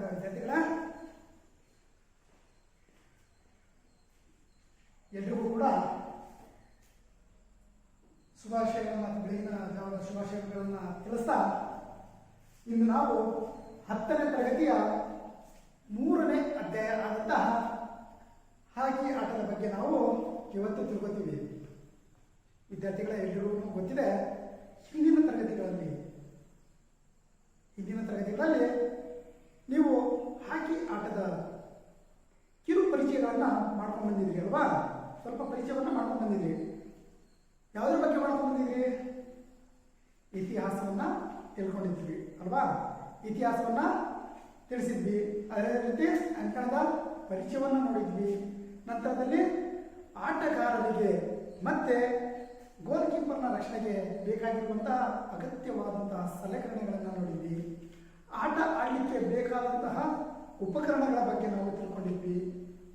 ನಮಸ್ಕಾರ ವಿದ್ಯಾರ್ಥಿಗಳ ಎಲ್ರಿಗೂ ಕೂಡ ಶುಭಾಶಯಗಳನ್ನು ಬೆಳಗಿನ ಜಾವದ ಶುಭಾಶಯಗಳನ್ನು ತಿಳಿಸ್ತಾ ಇಂದು ನಾವು 10ನೇ ತರಗತಿಯ 3ನೇ ಅಧ್ಯಾಯ ಆದಂತಹ ಹಾಕಿ ಆಟದ ಬಗ್ಗೆ ನಾವು ಇವತ್ತು ತಿಳ್ಕೊತೀವಿ. ವಿದ್ಯಾರ್ಥಿಗಳ ಎಲ್ರಿಗೂ ಗೊತ್ತಿದೆ, ಹಿಂದಿನ ತರಗತಿಗಳಲ್ಲಿ ನೀವು ಹಾಕಿ ಆಟದ ಕಿರು ಪರಿಚಯಗಳನ್ನು ಮಾಡ್ಕೊಂಡು ಬಂದಿದ್ರಿ ಅಲ್ವಾ? ಸ್ವಲ್ಪ ಪರಿಚಯವನ್ನು ಮಾಡ್ಕೊಂಡು ಬಂದಿದ್ರಿ. ಯಾವುದ್ರ ಬಗ್ಗೆ ಮಾಡ್ಕೊಂಡು ಬಂದಿದ್ರಿ? ಇತಿಹಾಸವನ್ನ ತಿಳ್ಕೊಂಡಿದ್ವಿ ಅಲ್ವಾ? ಇತಿಹಾಸವನ್ನ ತಿಳಿಸಿದ್ವಿ. ಅದೇ ರೀತಿ ಅಂಕಣದ ಪರಿಚಯವನ್ನು ನೋಡಿದ್ವಿ. ನಂತರದಲ್ಲಿ ಆಟಗಾರರಿಗೆ ಮತ್ತೆ ಗೋಲ್ ಕೀಪರ್ನ ರಕ್ಷಣೆಗೆ ಬೇಕಾಗಿರುವಂತಹ ಅಗತ್ಯವಾದಂತಹ ಸಲಕರಣೆಗಳನ್ನು ನೋಡಿದ್ವಿ. ಆಟ ಆಡಲಿಕ್ಕೆ ಬೇಕಾದಂತಹ ಉಪಕರಣಗಳ ಬಗ್ಗೆ ನಾವು ತಿಳ್ಕೊಂಡಿದ್ವಿ.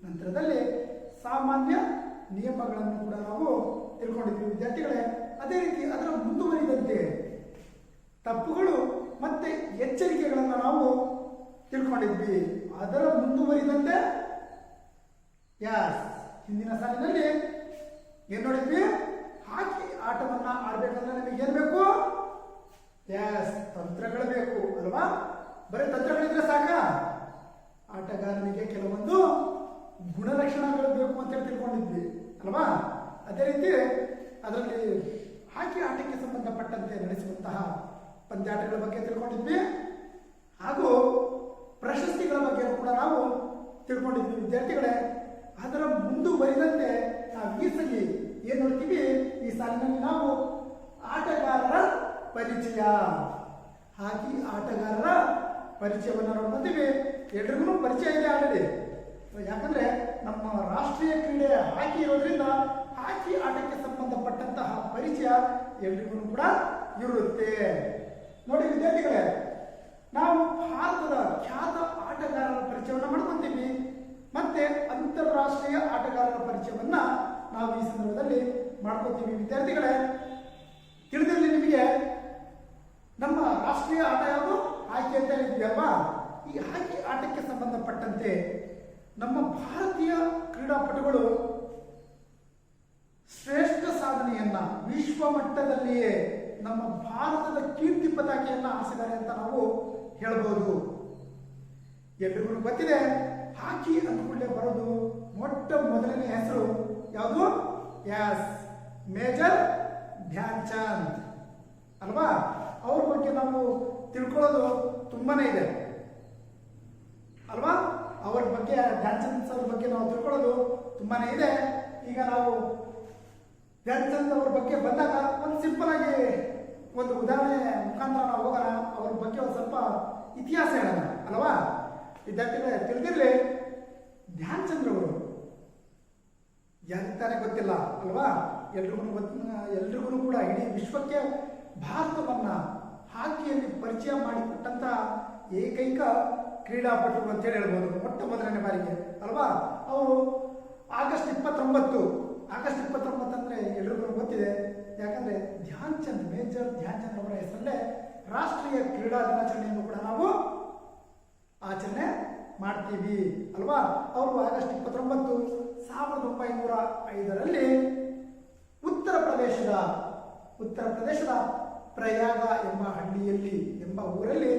ನಂತರದಲ್ಲಿ ಸಾಮಾನ್ಯ ನಿಯಮಗಳನ್ನು ಕೂಡ ನಾವು ತಿಳ್ಕೊಂಡಿದ್ವಿ ವಿದ್ಯಾರ್ಥಿಗಳೇ. ಅದೇ ರೀತಿ ಅದರ ಮುಂದುವರಿದಂತೆ ತಪ್ಪುಗಳು ಮತ್ತೆ ಎಚ್ಚರಿಕೆಗಳನ್ನು ನಾವು ತಿಳ್ಕೊಂಡಿದ್ವಿ. ಅದರ ಮುಂದುವರಿದಂತೆ ಹಿಂದಿನ ಸಾಲಿನಲ್ಲಿ ಏನ್ ನೋಡಿದ್ವಿ? ಹಾಕಿ ಆಟವನ್ನ ಆಡ್ಬೇಕಂದ್ರೆ ನಮಗೆ ಏನ್ ಬೇಕು? ತಂತ್ರಗಳು ಬೇಕು ಅಲ್ವಾ? ಬರೀ ತಂತ್ರಗಳಿದ್ರೆ ಸಾಕ? ಆಟಗಾರನಿಗೆ ಕೆಲವೊಂದು ಗುಣಲಕ್ಷಣಗಳು ಬೇಕು ಅಂತ ಹೇಳಿ ತಿಳ್ಕೊಂಡಿದ್ವಿ ಅಲ್ವಾ? ಅದೇ ರೀತಿ ಅದರಲ್ಲಿ ಹಾಕಿ ಆಟಕ್ಕೆ ಸಂಬಂಧಪಟ್ಟಂತೆ ನಡೆಸುವಂತಹ ಪಂದ್ಯಾಟಗಳ ಬಗ್ಗೆ ತಿಳ್ಕೊಂಡಿದ್ವಿ. ಹಾಗೂ ಪ್ರಶಸ್ತಿಗಳ ಬಗ್ಗೆ ಕೂಡ ನಾವು ತಿಳ್ಕೊಂಡಿದ್ವಿ ವಿದ್ಯಾರ್ಥಿಗಳೇ. ಅದರ ಮುಂದುವರಿದಂತೆ ನಾವು ಈ ಸಲ ಏನ್ ನೋಡ್ತೀವಿ? ಈ ಸಾಲಿನಲ್ಲಿ ನಾವು ಆಟಗಾರರ ಪರಿಚಯ, ಹಾಕಿ ಆಟಗಾರರ ಪರಿಚಯವನ್ನು ನೋಡ್ಕೊಂತೀವಿ. ಎಲ್ರಿಗೂ ಪರಿಚಯ ಇದೆ ಆಲ್ರೆಡಿ, ಯಾಕಂದ್ರೆ ನಮ್ಮ ರಾಷ್ಟ್ರೀಯ ಕ್ರೀಡೆ ಹಾಕಿ ಇರೋದ್ರಿಂದ ಹಾಕಿ ಆಟಕ್ಕೆ ಸಂಬಂಧಪಟ್ಟಂತಹ ಪರಿಚಯ ಎಲ್ರಿಗೂ ಕೂಡ ಇರುತ್ತೆ. ನೋಡಿ ವಿದ್ಯಾರ್ಥಿಗಳೇ, ನಾವು ಭಾರತದ ಖ್ಯಾತ ಆಟಗಾರರ ಪರಿಚಯವನ್ನು ಮಾಡ್ಕೊಂತೀವಿ. ಮತ್ತೆ ಅಂತಾರಾಷ್ಟ್ರೀಯ ಆಟಗಾರರ ಪರಿಚಯವನ್ನ ನಾವು ಈ ಸಂದರ್ಭದಲ್ಲಿ ಮಾಡ್ಕೋತೀವಿ ವಿದ್ಯಾರ್ಥಿಗಳೇ. ತಿಳಿದಿರಲಿ ನಿಮಗೆ, ನಮ್ಮ ರಾಷ್ಟ್ರೀಯ ಆಟ ಯಾವುದು? ಹಾಕಿ ಅಂತ ಹೇಳಿದ್ವಿ ಅಲ್ವಾ? ಈ ಹಾಕಿ ಆಟಕ್ಕೆ ಸಂಬಂಧಪಟ್ಟಂತೆ ನಮ್ಮ ಭಾರತೀಯ ಕ್ರೀಡಾಪಟುಗಳು ಶ್ರೇಷ್ಠ ಸಾಧನೆಯನ್ನ ವಿಶ್ವ ಮಟ್ಟದಲ್ಲಿಯೇ ನಮ್ಮ ಭಾರತದ ಕೀರ್ತಿ ಪತಾಕೆಯನ್ನ ಹಾರಿಸಿದ್ದಾರೆ ಅಂತ ನಾವು ಹೇಳ್ಬೋದು. ಎಲ್ರಿಗೂ ಗೊತ್ತಿದೆ, ಹಾಕಿ ಅಂದ್ಕೊಳ್ಳೆ ಬರೋದು ಮೊಟ್ಟ ಮೊದಲನೇ ಹೆಸರು ಯಾವುದು? ಮೇಜರ್ ಧ್ಯಾನ್ ಚಂದ್ ಅಲ್ವಾ? ಅವ್ರ ಬಗ್ಗೆ ನಾವು ತಿಳ್ಕೊಳ್ಳೋದು ತುಂಬಾನೇ ಇದೆ ಅಲ್ವಾ? ಅವ್ರ ಬಗ್ಗೆ, ಧ್ಯಾನ್ ಚಂದ್ ಅವ್ರ ಬಗ್ಗೆ ನಾವು ತಿಳ್ಕೊಳ್ಳೋದು ತುಂಬಾನೇ ಇದೆ. ಈಗ ನಾವು ಧ್ಯಾನ್ ಚಂದ್ ಅವ್ರ ಬಗ್ಗೆ ಬಂದಾಗ ಒಂದು ಸಿಂಪಲ್ ಆಗಿ ಒಂದು ಉದಾಹರಣೆ ಮುಖಾಂತರ ನಾವು ಹೋಗೋಣ. ಅವ್ರ ಬಗ್ಗೆ ಒಂದು ಸ್ವಲ್ಪ ಇತಿಹಾಸ ಹೇಳೋಣ ಅಲ್ವಾ? ವಿದ್ಯಾರ್ಥಿಗಳೇ, ತಿಳಿದಿರಲಿ, ಧ್ಯಾನ್ ಚಂದ್ರ ಅವರು ಯಾರಿದ್ದಾನೆ ಗೊತ್ತಿಲ್ಲ ಅಲ್ವಾ? ಎಲ್ರಿಗೂ ಕೂಡ ಇಡೀ ವಿಶ್ವಕ್ಕೆ ಭಾರತವನ್ನ ಹಾಕಿಯಲ್ಲಿ ಪರಿಚಯ ಮಾಡಿಕೊಟ್ಟಂತ ಏಕೈಕ ಕ್ರೀಡಾಪಟು ಅಂತ ಹೇಳಿ ಹೇಳ್ಬೋದು, ಮೊಟ್ಟ ಮೊದಲನೇ ಬಾರಿಗೆ ಅಲ್ವಾ? ಅವರು ಆಗಸ್ಟ್ 29 ಅಂದ್ರೆ ಎಲ್ರಿಗೂ ಗೊತ್ತಿದೆ. ಯಾಕಂದ್ರೆ ಧ್ಯಾನ್ ಚಂದ್, ಮೇಜರ್ ಧ್ಯಾನ್ ಚಂದ್ ಅವರ ಹೆಸರಲ್ಲೇ ರಾಷ್ಟ್ರೀಯ ಕ್ರೀಡಾ ದಿನಾಚರಣೆಯನ್ನು ಕೂಡ ನಾವು ಆಚರಣೆ ಮಾಡ್ತೀವಿ ಅಲ್ವಾ? ಅವರು ಆಗಸ್ಟ್ 29, 1905ರಲ್ಲಿ ಉತ್ತರ ಪ್ರದೇಶದ ಪ್ರಯಾಗ ಎಂಬ ಊರಲ್ಲಿ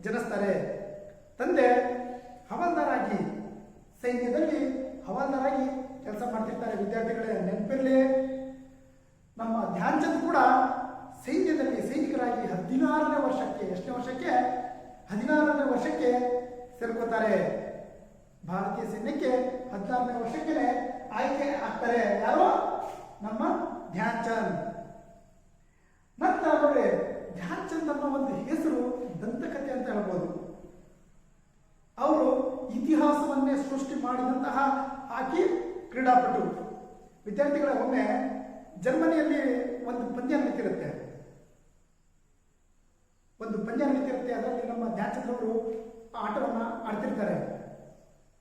ಜನಿಸ್ತಾರೆ. ತಂದೆ ಹವಾಲ್ದಾರಾಗಿ, ಸೈನ್ಯದಲ್ಲಿ ಹವಾಲ್ದಾರಾಗಿ ಕೆಲಸ ಮಾಡ್ತಿರ್ತಾರೆ ವಿದ್ಯಾರ್ಥಿಗಳೇ. ನೆನಪಿರಲಿ, ನಮ್ಮ ಧ್ಯಾನ್ ಚಂದ್ ಕೂಡ ಸೈನ್ಯದಲ್ಲಿ ಸೈನಿಕರಾಗಿ 16ನೇ ವರ್ಷಕ್ಕೆ, ಎಷ್ಟನೇ ವರ್ಷಕ್ಕೆ? 16ನೇ ವರ್ಷಕ್ಕೆ ಸೇರ್ಕೋತಾರೆ. ಭಾರತೀಯ ಸೈನ್ಯಕ್ಕೆ 16ನೇ ವರ್ಷಕ್ಕೆ ಆಯ್ಕೆ ಆಗ್ತಾರೆ. ಯಾರು? ನಮ್ಮ ಧ್ಯಾನ್ ಚಂದ್. ನಂತರ ನೋಡಿ, ಧ್ಯಾನ್ ಚಂದ್ ಅನ್ನೋ ಒಂದು ಹೆಸರು ದಂತಕಥೆ ಅಂತ ಹೇಳ್ಬೋದು. ಅವರು ಇತಿಹಾಸವನ್ನೇ ಸೃಷ್ಟಿ ಮಾಡಿದಂತಹ ಹಾಕಿ ಕ್ರೀಡಾಪಟು. ವಿದ್ಯಾರ್ಥಿಗಳ, ಒಮ್ಮೆ ಜರ್ಮನಿಯಲ್ಲಿ ಒಂದು ಪಂದ್ಯ ನಡೀತಿರುತ್ತೆ. ಅದರಲ್ಲಿ ನಮ್ಮ ಧ್ಯಾನ್ ಚಂದ್ ಅವರು ಆಟವನ್ನ ಆಡ್ತಿರ್ತಾರೆ.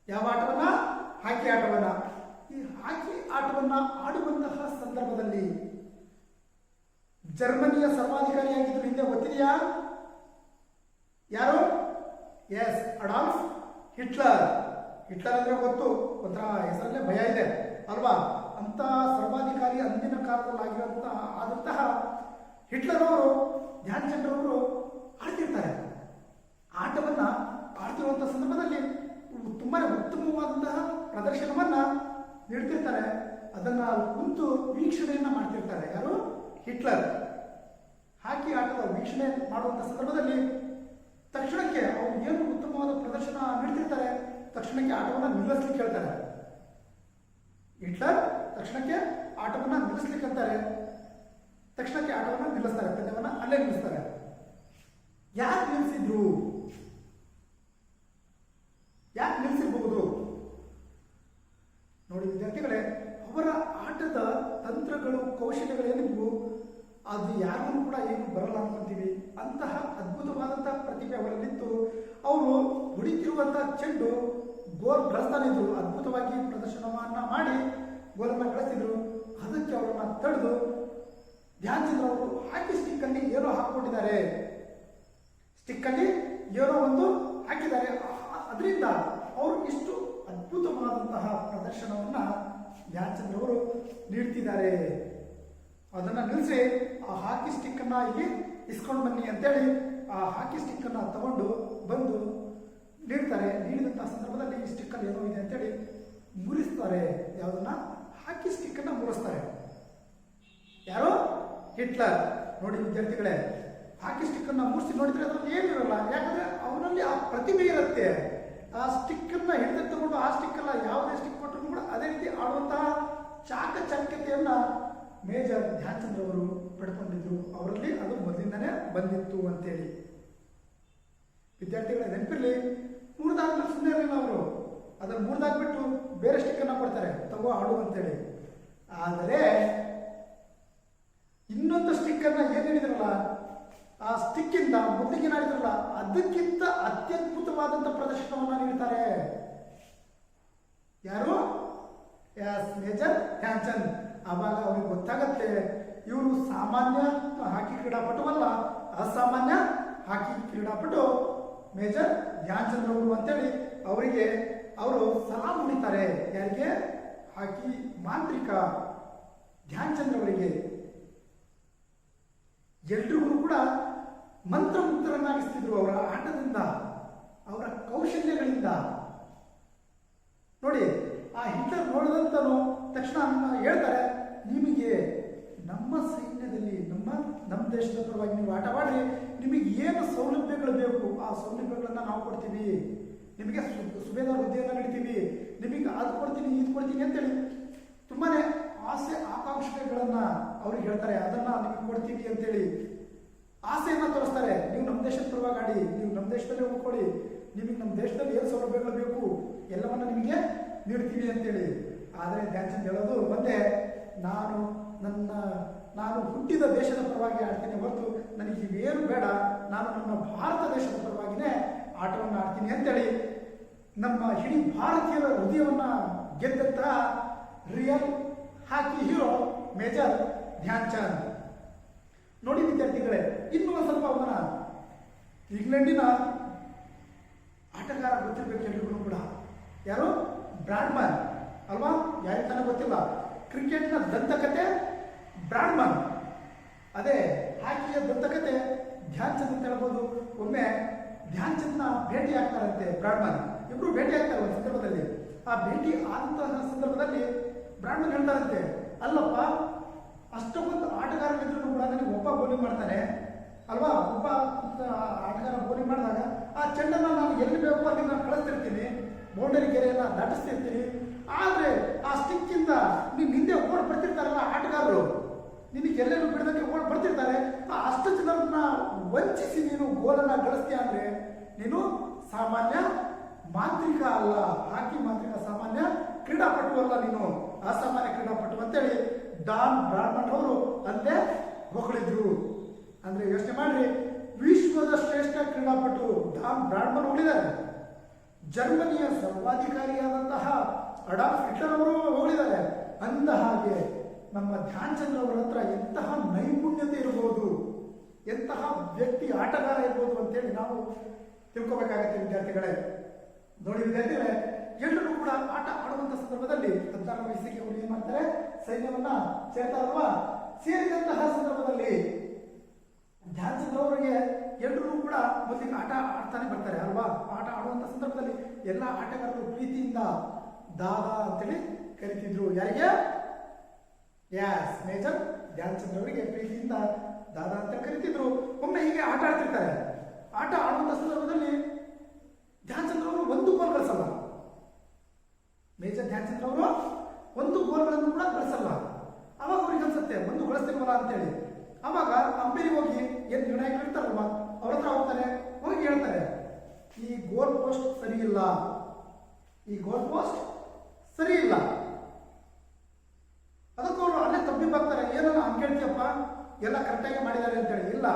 ಯಾವ ಆಟವನ್ನ? ಹಾಕಿ ಆಟವನ್ನ. ಈ ಹಾಕಿ ಆಟವನ್ನ ಆಡುವಂತಹ ಸಂದರ್ಭದಲ್ಲಿ ಜರ್ಮನಿಯ ಸರ್ವಾಧಿಕಾರಿಯಾಗಿದ್ರು ಹಿಂದೆ ಗೊತ್ತಿದೆಯಾ? ಯಾರು? S, Adolf Hitler. ಹಿಟ್ಲರ್ ಅಂದ್ರೆ ಗೊತ್ತು, ಒಂಥರ ಹೆಸರಲ್ಲೇ ಭಯ ಇದೆ ಅಲ್ವಾ? ಅಂತ ಸರ್ವಾಧಿಕಾರಿ ಅಂದಿನ ಕಾಲದಲ್ಲಿ ಆದಂತಹ ಹಿಟ್ಲರ್ ಅವರು ಧ್ಯಾನ್ ಚಂದ್ರ ಅವರು ಆಡ್ತಿರ್ತಾರೆ. ಆಟವನ್ನ ಆಡ್ತಿರುವಂತಹ ಸಂದರ್ಭದಲ್ಲಿ ತುಂಬಾನೇ ಉತ್ತಮವಾದಂತಹ ಪ್ರದರ್ಶನವನ್ನ ನೀಡ್ತಿರ್ತಾರೆ. ಅದನ್ನ ಕುಂತು ವೀಕ್ಷಣೆಯನ್ನ ಮಾಡ್ತಿರ್ತಾರೆ. ಯಾರು? ಹಿಟ್ಲರ್. ಹಾಕಿ ಆಟದ ವೀಕ್ಷಣೆ ಮಾಡುವಂತಹ ಸಂದರ್ಭದಲ್ಲಿ ತಕ್ಷಣಕ್ಕೆ ಅವರು ಏನು ಉತ್ತಮವಾದ ಪ್ರದರ್ಶನ ನೀಡ್ತಿರ್ತಾರೆ, ತಕ್ಷಣಕ್ಕೆ ಆಟವನ್ನ ನಿಲ್ಲಿಸ್ಲಿಕ್ಕೆ ಹೇಳ್ತಾರೆ. ಹಿಟ್ಲರ್ ತಕ್ಷಣಕ್ಕೆ ಆಟವನ್ನ ನಿಲ್ಲಿಸ್ಲಿಕ್ಕೆ ಅಂತಾರೆ. ತಕ್ಷಣಕ್ಕೆ ಆಟವನ್ನ ನಿಲ್ಲಿಸ್ತಾರೆ, ಪಂದ್ಯವನ್ನ ಅಲ್ಲೇ ನಿಲ್ಲಿಸ್ತಾರೆ. ಯಾಕೆ ನಿಲ್ಲಿಸಿದ್ರು? ಯಾಕೆ ನಿಲ್ಲಿಸಬಹುದು? ನೋಡಿ ವಿದ್ಯಾರ್ಥಿಗಳೇ, ಅವರ ಆಟದ ತಂತ್ರಗಳು, ಕೌಶಲ್ಯಗಳು ಏನಿದ್ವು ಅದು ಯಾರಿಗೂ ಕೂಡ ಏನು ಬರಲ್ಲ ಅನ್ಕೊಂತೀವಿ. ಅಂತಹ ಅದ್ಭುತವಾದಂತಹ ಪ್ರತಿಭೆ ಅವರಲ್ಲಿತ್ತು. ಅವರು ಹೊಡಿತಿರುವಂತಹ ಚೆಂಡು ಗೋಲ್ ಗಳಿಸ್ತಾನೆ ಇದ್ರು. ಅದ್ಭುತವಾಗಿ ಪ್ರದರ್ಶನವನ್ನ ಮಾಡಿ ಗೋಲನ್ನ ಗಳಿಸಿದ್ರು. ಅದಕ್ಕೆ ಅವರನ್ನ ತಡೆದು ಧ್ಯಾನ್ ಚಂದ್ರ ಅವರು ಹಾಕಿ ಸ್ಟಿಕ್ ಅಲ್ಲಿ ಏನೋ ಹಾಕೊಂಡಿದ್ದಾರೆ. ಸ್ಟಿಕ್ ಅಲ್ಲಿ ಏನೋ ಒಂದು ಹಾಕಿದ್ದಾರೆ. ಅದರಿಂದ ಅವರು ಇಷ್ಟು ಅದ್ಭುತವಾದಂತಹ ಪ್ರದರ್ಶನವನ್ನ ಧ್ಯಾನ್ ಚಂದ್ರ ಅವರು ನೀಡ್ತಿದ್ದಾರೆ. ಅದನ್ನ ನಿಲ್ಲಿಸಿ ಆ ಹಾಕಿ ಸ್ಟಿಕ್ ಅನ್ನ ಇಲ್ಲಿ ಇಸ್ಕೊಂಡು ಬನ್ನಿ ಅಂತೇಳಿ ಆ ಹಾಕಿ ಸ್ಟಿಕ್ ಅನ್ನ ತಗೊಂಡು ಬಂದು ನೀಡ್ತಾರೆ. ನೀಡಿದಂತಹ ಸಂದರ್ಭದಲ್ಲಿ ಈ ಸ್ಟಿಕ್ ಅಲ್ಲಿ ಏನೋ ಇದೆ ಅಂತೇಳಿ ಮುರಿಸ್ತಾರೆ. ಯಾವುದನ್ನ? ಹಾಕಿ ಸ್ಟಿಕ್ ಅನ್ನ ಮುರಿಸ್ತಾರೆ. ಯಾರು? ಹಿಟ್ಲರ್. ನೋಡಿ ವಿದ್ಯಾರ್ಥಿಗಳೇ, ಹಾಕಿ ಸ್ಟಿಕ್ ಅನ್ನ ಮುರಿಸಿ ನೋಡಿದ್ರೆ ಅದ್ರಲ್ಲಿ ಏನಿರಲ್ಲ. ಯಾಕಂದ್ರೆ ಅವನಲ್ಲಿ ಆ ಪ್ರತಿಭೆ ಇರುತ್ತೆ. ಆ ಸ್ಟಿಕ್ ಅನ್ನ ಹಿಡಿದು ತಗೊಂಡು ಆ ಸ್ಟಿಕ್ ಅಲ್ಲ ಯಾವುದೇ ಸ್ಟಿಕ್ ಕೊಟ್ಟರು ಕೂಡ ಅದೇ ರೀತಿ ಆಡುವಂತಹ ಚಾಕಚಕ್ಯತೆಯನ್ನ ಮೇಜರ್ ಧ್ಯಾನ್ ಚಂದ್ರ ಅವರು ಪಡ್ಕೊಂಡಿದ್ರು. ಅವರಲ್ಲಿ ಅದು ಮೊದಲಿಂದನೇ ಬಂದಿತ್ತು ಅಂತೇಳಿ ವಿದ್ಯಾರ್ಥಿಗಳ ನೆನಪಿರ್ಲಿ. ಮೂರ್ದಾದ್ಮೇಲೆ ಸುಮ್ಮನೆ ಇರಲಿಲ್ಲ ಅವರು. ಅದನ್ನು ಮೂರ್ದಾಗ್ಬಿಟ್ಟು ಬೇರೆ ಸ್ಟಿಕ್ ಅನ್ನ ಕೊಡ್ತಾರೆ, ತಗೋ ಆಡು ಅಂತೇಳಿ. ಆದರೆ ಇನ್ನೊಂದು ಸ್ಟಿಕ್ ಅನ್ನ ಏನ್ ಹೇಳಿದ್ರಲ್ಲ, ಆ ಸ್ಟಿಕ್ ಇಂದ ಮೊದಲಿಗೆ ಏನಾಡಿದ್ರಲ್ಲ ಅದಕ್ಕಿಂತ ಅತ್ಯದ್ಭುತವಾದಂತ ಪ್ರದರ್ಶನವನ್ನ ನೀಡ್ತಾರೆ. ಯಾರು? ಮೇಜರ್ ಧ್ಯಾನ್ ಚಂದ್. ಆವಾಗ ಅವ್ರಿಗೆ ಗೊತ್ತಾಗತ್ತೆ ಇವರು ಸಾಮಾನ್ಯ ಹಾಕಿ ಕ್ರೀಡಾಪಟುವಲ್ಲ, ಅಸಾಮಾನ್ಯ ಹಾಕಿ ಕ್ರೀಡಾಪಟು ಮೇಜರ್ ಧ್ಯಾನ್ ಚಂದ್ರ ಅವರು ಅಂತೇಳಿ ಅವರಿಗೆ ಅವರು ಸಲಾಂ ಹೊಡಿತಾರೆ. ಯಾರಿಗೆ? ಹಾಕಿ ಮಾಂತ್ರಿಕ ಧ್ಯಾನ್ ಚಂದ್ರ ಅವರಿಗೆ. ಎಲ್ರಿಗೂ ಕೂಡ ಮಂತ್ರಮುಗ್ಧರನ್ನಾಗಿಸ್ತಿದ್ರು ಅವರ ಆಟದಿಂದ, ಅವರ ಕೌಶಲ್ಯಗಳಿಂದ. ನೋಡಿ, ಆ ಹಿಟ್ಲರ್ ನೋಡಿದಂತನು ತಕ್ಷಣ ಹೇಳ್ತಾರೆ, ನಿಮಗೆ ನಮ್ಮ ಸೈನ್ಯದಲ್ಲಿ ನಮ್ಮ ದೇಶದ ಪರವಾಗಿ ನೀವು ಆಟವಾಡ್ರಿ, ನಿಮಗೆ ಏನು ಸೌಲಭ್ಯಗಳು ಬೇಕು ಆ ಸೌಲಭ್ಯಗಳನ್ನ ನಾವು ಕೊಡ್ತೀವಿ. ನಿಮಗೆ ಸುಬೇದಾರ್ ಹುದ್ದೆಯನ್ನು ನೀಡ್ತೀವಿ, ನಿಮಗೆ ಅದು ಕೊಡ್ತೀನಿ ಇದು ಕೊಡ್ತೀನಿ ಅಂತೇಳಿ ತುಂಬಾನೇ ಆಸೆ ಆಕಾಂಕ್ಷೆಗಳನ್ನ ಅವ್ರಿಗೆ ಹೇಳ್ತಾರೆ. ಅದನ್ನ ನಿಮಗೆ ಕೊಡ್ತೀವಿ ಅಂತೇಳಿ ಆಸೆಯನ್ನ ತೋರಿಸ್ತಾರೆ. ನೀವು ನಮ್ಮ ದೇಶದ ಪರವಾಗಿ ಆಡಿ, ನೀವು ನಮ್ಮ ದೇಶದಲ್ಲಿ ಉಳ್ಕೊಳ್ಳಿ, ನಿಮಗೆ ನಮ್ಮ ದೇಶದಲ್ಲಿ ಏನು ಸೌಲಭ್ಯಗಳು ಬೇಕು ಎಲ್ಲವನ್ನ ನಿಮಗೆ ನೀಡ್ತೀವಿ ಅಂತೇಳಿ. ಆದರೆ ಧ್ಯಾನ್ ಚಂದ್ ಹೇಳೋದು ಒಂದೇ, ನಾನು ಹುಟ್ಟಿದ ದೇಶದ ಪರವಾಗಿ ಆಡ್ತೀನಿ ಹೊರತು ನನಗೆ ಇವೇನು ಬೇಡ, ನಾನು ನಮ್ಮ ಭಾರತ ದೇಶದ ಪರವಾಗಿನೇ ಆಟವನ್ನು ಆಡ್ತೀನಿ ಅಂತೇಳಿ ನಮ್ಮ ಇಡೀ ಭಾರತೀಯರ ಹೃದಯವನ್ನ ಗೆದ್ದಂತ ರಿಯಲ್ ಹಾಕಿ ಹೀರೋ ಮೇಜರ್ ಧ್ಯಾನ್ ಚಂದ್. ನೋಡಿ ವಿದ್ಯಾರ್ಥಿಗಳೇ, ಇನ್ನೂ ಒಂದು ಸ್ವಲ್ಪ ಅವನ ಇಂಗ್ಲೆಂಡಿನ ಆಟಗಾರ ಗೊತ್ತಿರ್ಬೇಕು ಎಲ್ರಿಗೂ ಕೂಡ. ಯಾರು? ಬ್ರಾಡ್ಮನ್ ಅಲ್ವಾ? ಯಾರಿಗೆ ತಾನೇ ಗೊತ್ತಿಲ್ಲ. ಕ್ರಿಕೆಟ್ನ ದಂತಕತೆ ಬ್ರಾಡ್ಮನ್, ಅದೇ ಹಾಕಿಯ ದಂತಕತೆ ಧ್ಯಾನ್ ಚಂದ್ ಅಂತ ಹೇಳ್ಬೋದು. ಒಮ್ಮೆ ಧ್ಯಾನ್ ಚಂದ್ನ ಭೇಟಿ ಆಗ್ತಾರಂತೆ ಬ್ರಾಡ್ಮನ್. ಇಬ್ರು ಭೇಟಿ ಆಗ್ತಾರೆ ಒಂದು ಸಂದರ್ಭದಲ್ಲಿ. ಆ ಭೇಟಿ ಆದಂತಹ ಸಂದರ್ಭದಲ್ಲಿ ಬ್ರಾಡ್ಮನ್ ಹೇಳ್ತಾರಂತೆ, ಅಲ್ಲಪ್ಪ ಅಷ್ಟೊಂದು ಆಟಗಾರರಿದ್ರು ಕೂಡ ನನಗೆ ಒಬ್ಬ ಬೌಲಿಂಗ್ ಮಾಡ್ತಾನೆ ಅಲ್ವಾ? ಒಬ್ಬ ಆಟಗಾರ ಬೌಲಿಂಗ್ ಮಾಡಿದಾಗ ಆ ಚೆಂಡನ್ನ ನಾನು ಎಲ್ಲಿ ಬೇಕು ಅಲ್ಲಿ ನಾನು ಕಳಿಸ್ತಿರ್ತೀನಿ, ಬೌಂಡರಿ ಗೆರೆಯನ್ನ ದಾಟಿಸ್ತಿರ್ತೀನಿ. ಆದ್ರೆ ಆ ಸ್ಟಿಕ್ ಇಂದ ನೀನ್ ಹಿಂದೆ ಓಡ್ ಬರ್ತಿರ್ತಾರಲ್ಲ ಆಟಗಾರರು, ನಿನಗೆ ಎಲ್ಲೆಲ್ಲೂ ಬಿಡದಂಗೆ ಓಡ್ ಬರ್ತಿರ್ತಾರೆ. ಆ ಅಷ್ಟು ಜನರನ್ನ ವಂಚಿಸಿ ನೀನು ಗೋಲನ್ನ ಗಳಿಸ್ತೀಯ ಅಂದ್ರೆ ನೀನು ಸಾಮಾನ್ಯ ಮಾಂತ್ರಿಕ ಅಲ್ಲ, ಹಾಕಿ ಮಾಂತ್ರಿಕ ಸಾಮಾನ್ಯ ಕ್ರೀಡಾಪಟು ಅಲ್ಲ, ನೀನು ಅಸಾಮಾನ್ಯ ಕ್ರೀಡಾಪಟು ಅಂತೇಳಿ ಡಾನ್ ಬ್ರಾಡ್ಮನ್ ಅವರು ಅಲ್ಲೇ ಹೊಗಳಿದ್ರು. ಅಂದ್ರೆ ಯೋಚನೆ ಮಾಡ್ರಿ, ವಿಶ್ವದ ಶ್ರೇಷ್ಠ ಕ್ರೀಡಾಪಟು ಡಾನ್ ಬ್ರಾಡ್ಮನ್ ಹೊಗಳಿದ್ದಾರೆ. ಜರ್ಮನಿಯ ಸರ್ವಾಧಿಕಾರಿಯಾದಂತಹ ಅಡಾಲ್ಫ್ ಹಿಟ್ಲರ್ ಅವರು ಹೋಗಿದ್ದಾರೆ. ಅಂದ ಹಾಗೆ ನಮ್ಮ ಧ್ಯಾನ್ ಚಂದ್ರ ಅವರ ಹತ್ರ ಎಂತಹ ನೈಪುಣ್ಯತೆ ಇರಬಹುದು, ಎಂತಹ ವ್ಯಕ್ತಿ ಆಟಗಾರ ಇರ್ಬೋದು ಅಂತೇಳಿ ನಾವು ತಿಳ್ಕೊಬೇಕಾಗತ್ತೆ ವಿದ್ಯಾರ್ಥಿಗಳೇ. ನೋಡಿ ವಿದ್ಯಾರ್ಥಿಗಳೇ, ಎಲ್ಲರೂ ಕೂಡ ಆಟ ಆಡುವಂತ ಸಂದರ್ಭದಲ್ಲಿ 16 ವಯಸ್ಸಿಗೆ ಅವರು ಏನ್ ಮಾಡ್ತಾರೆ, ಸೈನ್ಯವನ್ನ ಸೇರ್ತಾರಲ್ವಾ. ಸೇರಿದಂತಹ ಸಂದರ್ಭದಲ್ಲಿ ಧ್ಯಾನ್ ಚಂದ್ರ ಅವರಿಗೆ ಎಲ್ಲರೂ ಕೂಡ ಮೊದಲಿಗೆ ಆಟ ಆಡ್ತಾನೆ ಬರ್ತಾರೆ ಅಲ್ವಾ. ಆಟ ಆಡುವಂತ ಸಂದರ್ಭದಲ್ಲಿ ಎಲ್ಲ ಆಟಗಾರರು ಪ್ರೀತಿಯಿಂದ ದಾದಾ ಅಂತೇಳಿ ಕರಿತಿದ್ರು. ಯಾರಿಗೆ? ಯಾಸ್ ಮೇಜರ್ ಧ್ಯಾನ್ ಚಂದ್ರ ಅವರಿಗೆ ಪ್ರೀತಿಯಿಂದ ದಾದಾ ಅಂತ ಕರಿತಿದ್ರು. ಒಮ್ಮೆ ಹೀಗೆ ಆಟ ಆಡ್ತಿರ್ತಾರೆ. ಆಟ ಆಡುವಂತ ಸಂದರ್ಭದಲ್ಲಿ ಧ್ಯಾನ್ ಚಂದ್ರ ಅವರು ಒಂದು ಗೋಲ್ ಗಳಿಸಲ್ಲ. ಮೇಜರ್ ಧ್ಯಾನ್ ಚಂದ್ರ ಅವರು ಒಂದು ಗೋಲ್ಗಳನ್ನು ಕೂಡ ಗಳಿಸಲ್ಲ. ಅವಾಗ ಅವ್ರಿಗೆ ಅನ್ಸುತ್ತೆ ಒಂದು ಗಳಿಸ್ತಿಲ್ವಲ್ಲ ಅಂತೇಳಿ. ಅವಾಗ ಅಂಪೈರಿಗೆ ಹೋಗಿ ಏನ್ ನಿರ್ಣಾಯಕರು ಇರ್ತಾರಲ್ವಾ, ಅವ್ರ ಹತ್ರ ಹೋಗ್ತಾರೆ, ಹೋಗಿ ಹೇಳ್ತಾರೆ ಈ ಗೋಲ್ ಪೋಸ್ಟ್ ಸರಿ ಇಲ್ಲ, ಈ ಗೋಲ್ ಪೋಸ್ಟ್ ಸರಿ ಇಲ್ಲ. ಅದಕ್ಕೆ ಅವರು ಅಲ್ಲೇ ತಪ್ಪಿ ಬರ್ತಾರೆ, ಏನನ್ನ ಹಂಗೆ ಹೇಳ್ತೀಯಪ್ಪ, ಎಲ್ಲ ಕರೆಕ್ಟಾಗಿ ಮಾಡಿದ್ದಾರೆ ಅಂತೇಳಿ. ಇಲ್ಲ,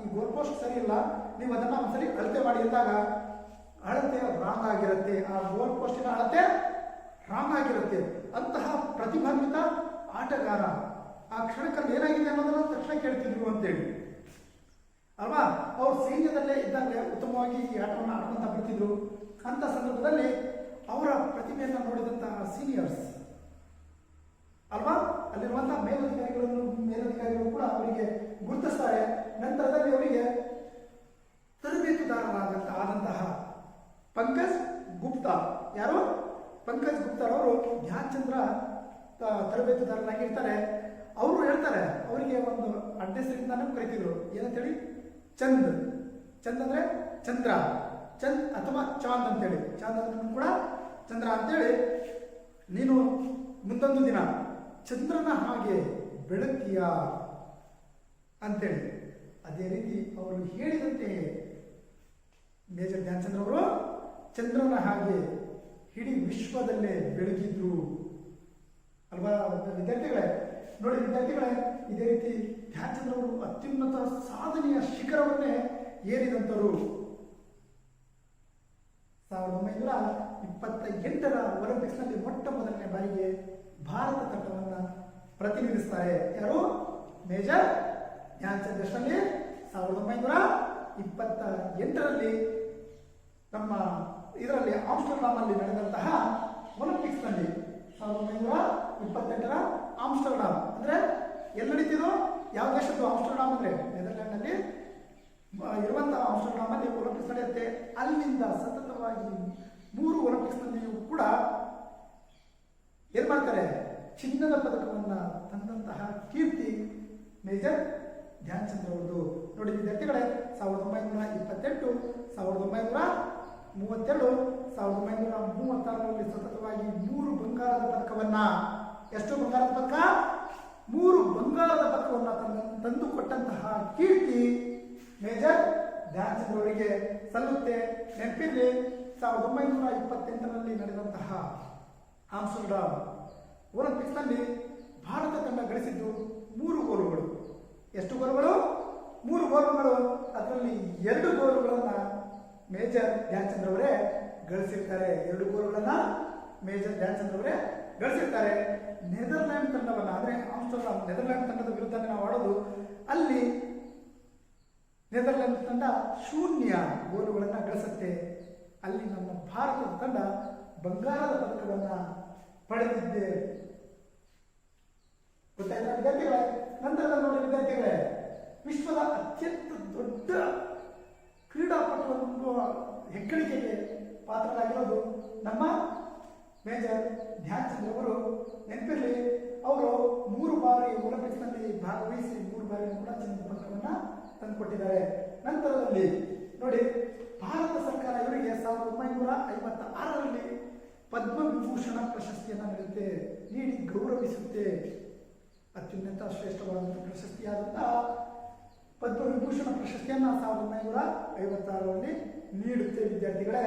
ಈ ಗೋಲ್ ಪೋಸ್ಟ್ ಸರಿ ಇಲ್ಲ, ನೀವು ಅದನ್ನ ಒಂದ್ಸರಿ ಅಳತೆ ಮಾಡಿ ಅಂದಾಗ ಅಳತೆ ರಾಂಗ್ ಆಗಿರುತ್ತೆ. ಆ ಗೋಲ್ ಪೋಸ್ಟಿನ ಅಳತೆ ರಾಂಗ್ ಆಗಿರುತ್ತೆ. ಅಂತಹ ಪ್ರತಿಭಾನ್ವಿತ ಆಟಗಾರ ಆ ಕ್ಷಣಕ್ಕಲ್ಲಿ ಏನಾಗಿದೆ ಅನ್ನೋದನ್ನ ತಕ್ಷಣ ಕೇಳ್ತಿದ್ರು ಅಂತೇಳಿ ಅಲ್ವಾ. ಅವ್ರು ಸೈನ್ಯದಲ್ಲೇ ಇದ್ದಾಗಲೇ ಉತ್ತಮವಾಗಿ ಈ ಆಟವನ್ನು ಆಡ್ಕೊಂತ ಬರ್ತಿದ್ರು. ಅಂತ ಸಂದರ್ಭದಲ್ಲಿ ಅವರ ಪ್ರತಿಭೆಯನ್ನು ನೋಡಿದಂತಹ ಸೀನಿಯರ್ಸ್ ಅಲ್ವಾ, ಅಲ್ಲಿರುವಂತಹ ಮೇಲಧಿಕಾರಿಗಳು ಕೂಡ ಅವರಿಗೆ ಗುರುತಿಸ್ತಾರೆ. ನಂತರದಲ್ಲಿ ಅವರಿಗೆ ಆದಂತಹ ಪಂಕಜ್ ಗುಪ್ತಾ, ಯಾರು? ಪಂಕಜ್ ಗುಪ್ತಾರವರು ಧ್ಯಾನ್ ಚಂದ್ರ ತರಬೇತುದಾರರಾಗಿರ್ತಾರೆ. ಅವರು ಹೇಳ್ತಾರೆ, ಅವರಿಗೆ ಒಂದು ಅಡ್ಡೆಸರಿಂದಾನು ಕರಿತಿದ್ರು. ಏನಂತೇಳಿ? ಚಂದ್. ಚಂದ್ ಅಂದ್ರೆ ಚಂದ್ರ, ಚಂದ್ ಅಥವಾ ಚಾಂದ್ ಅಂತೇಳಿ. ಚಾಂದ್ ಅಂದ್ರೆ ಕೂಡ ಚಂದ್ರ ಅಂತೇಳಿ. ನೀನು ಮುಂದೊಂದು ದಿನ ಚಂದ್ರನ ಹಾಗೆ ಬೆಳಕಿಯ ಅಂತೇಳಿ. ಅದೇ ರೀತಿ ಅವರು ಹೇಳಿದಂತೆ ಮೇಜರ್ ಧ್ಯಾನ್ ಚಂದ್ರ ಅವರು ಚಂದ್ರನ ಹಾಗೆ ಇಡೀ ವಿಶ್ವದಲ್ಲೇ ಬೆಳಗಿದ್ರು ಅಲ್ವಾ ವಿದ್ಯಾರ್ಥಿಗಳೇ. ನೋಡಿ ವಿದ್ಯಾರ್ಥಿಗಳೇ, ಇದೇ ರೀತಿ ಧ್ಯಾನ್ ಚಂದ್ರ ಅವರು ಅತ್ಯುನ್ನತ ಸಾಧನೆಯ ಶಿಖರವನ್ನೇ ಏರಿದಂತರು. 1928ರ ಒಲಿಂಪಿಕ್ಸ್ನಲ್ಲಿ ಮೊಟ್ಟ ಮೊದಲನೇ ಬಾರಿಗೆ ಭಾರತ ತಂಡವನ್ನು ಪ್ರತಿನಿಧಿಸ್ತಾರೆ. ಯಾರು? ಮೇಜರ್ ಧ್ಯಾನ್ ಚಂದ್ರ. ಎಷ್ಟರಲ್ಲಿ? 1928ರಲ್ಲಿ ನಮ್ಮ ಇದರಲ್ಲಿ ಆಮ್ಸ್ಟರ್ಡಾಮ್ ಅಲ್ಲಿ ನಡೆದಂತಹ ಒಲಿಂಪಿಕ್ಸ್ ನಲ್ಲಿ 1928ರ ಆಮ್ಸ್ಟರ್ಡಾಮ್ ಅಂದ್ರೆ ಎಲ್ಲಿ ನಡೀತಿದ್ರು? ಯಾವ ದೇಶದ್ದು ಆಮ್ಸ್ಟರ್ಡಾಮ್ ಅಂದ್ರೆ ನೆದರ್ಲ್ಯಾಂಡ್ ನಲ್ಲಿ ಇರುವಂತಹ ಆಮ್ಸ್ಟರ್ಡಾಮ್ ಅಲ್ಲಿ ಒಲಿಂಪಿಕ್ಸ್ ನಡೆಯುತ್ತೆ. ಅಲ್ಲಿಂದ ಸತತವಾಗಿ 3 ಒಲಿಂಪಿಕ್ಸ್ ನಲ್ಲಿಯೂ ಕೂಡ ಏನ್ ಮಾಡ್ತಾರೆ? ಚಿನ್ನದ ಪದಕವನ್ನ ತಂದಂತಹ ಕೀರ್ತಿ ಮೇಜರ್ ಧ್ಯಾನ್ ಚಂದ್ರ ಅವರದು. ನೋಡಿ ವಿದ್ಯಾರ್ಥಿಗಳೇ, 1928, 1932, 1936ರಲ್ಲಿ ಸತತವಾಗಿ 3 ಬಂಗಾರದ ಪದಕವನ್ನ, ಎಷ್ಟು ಬಂಗಾರದ ಪದಕ? 3 ಬಂಗಾರದ ಪದಕವನ್ನ ತಂದುಕೊಟ್ಟಂತಹ ಕೀರ್ತಿ ಮೇಜರ್ ಧ್ಯಾನ್ ಚಂದ್ರ ಅವರಿಗೆ ಸಲ್ಲುತ್ತೆ. ನೆನಪಿರಲಿ, 1928ರಲ್ಲಿ ನಡೆದಂತಹ ಆಮ್ಸ್ಟರ್ಡಾಮ್ ಒಲಿಂಪಿಕ್ಸ್ ನಲ್ಲಿ ಭಾರತ ತಂಡ ಗಳಿಸಿದ್ದು 3 ಗೋಲುಗಳು. ಎಷ್ಟು ಗೋಲುಗಳು? 3 ಗೋಲುಗಳು. ಅದರಲ್ಲಿ 2 ಗೋಲುಗಳನ್ನ ಮೇಜರ್ ಧ್ಯಾನ್ ಚಂದ್ರ ಅವರೇ ಗಳಿಸಿರ್ತಾರೆ. 2 ಗೋಲುಗಳನ್ನ ಮೇಜರ್ ಧ್ಯಾನ್ ಚಂದ್ರ ಅವರೇ ಗಳಿಸಿರ್ತಾರೆ. ನೆದರ್ಲ್ಯಾಂಡ್ ತಂಡವನ್ನ, ಅಂದ್ರೆ ಆಮ್ಸ್ಟರ್ಡಾಮ್ ನೆದರ್ಲ್ಯಾಂಡ್ ತಂಡದ ವಿರುದ್ಧ ನಾವು ಆಡೋದು, ಅಲ್ಲಿ ನೆದರ್ಲ್ಯಾಂಡ್ ತಂಡ 0 ಗೋಲುಗಳನ್ನ ಗಳಿಸುತ್ತೆ. ಅಲ್ಲಿ ನಮ್ಮ ಭಾರತದ ತಂಡ ಬಂಗಾರದ ಪದಕವನ್ನ ಪಡೆದಿದ್ದೆ. ಗೊತ್ತಾಯ್ತಾ ವಿದ್ಯಾರ್ಥಿಗಳೇ? ನಂತರ ನೋಡಿ ವಿದ್ಯಾರ್ಥಿಗಳೇ, ವಿಶ್ವದ ಅತ್ಯಂತ ದೊಡ್ಡ ಕ್ರೀಡಾಪಟು ಹೆಗ್ಗಳಿಕೆಗೆ ಪಾತ್ರರಾಗಿರೋದು ನಮ್ಮ ಮೇಜರ್ ಧ್ಯಾನ್ ಚಂದ್ರ ಅವರು. ನೆನಪಿರಲಿ, ಅವರು 3 ಬಾರಿ ಒಲಿಂಪಿಕ್ಸ್ ನಲ್ಲಿ ಭಾಗವಹಿಸಿ 3 ಬಾರಿ ಕೂಡ ಚಿನ್ನದ ಪದಕವನ್ನ ತಂದುಕೊಟ್ಟಿದ್ದಾರೆ. ನಂತರದಲ್ಲಿ ನೋಡಿ, ಭಾರತ ಸರ್ಕಾರ ಇವರಿಗೆ 1956ರಲ್ಲಿ ಪದ್ಮವಿಭೂಷಣ ಪ್ರಶಸ್ತಿಯನ್ನು ನೀಡಿ ಗೌರವಿಸುತ್ತೆ. ಅತ್ಯುನ್ನತ ಶ್ರೇಷ್ಠವಾದಂತಹ ಪ್ರಶಸ್ತಿಯಾದಂತಹ ಪದ್ಮವಿಭೂಷಣ ಪ್ರಶಸ್ತಿಯನ್ನು 1956ರಲ್ಲಿ ನೀಡುತ್ತೆ ವಿದ್ಯಾರ್ಥಿಗಳೇ.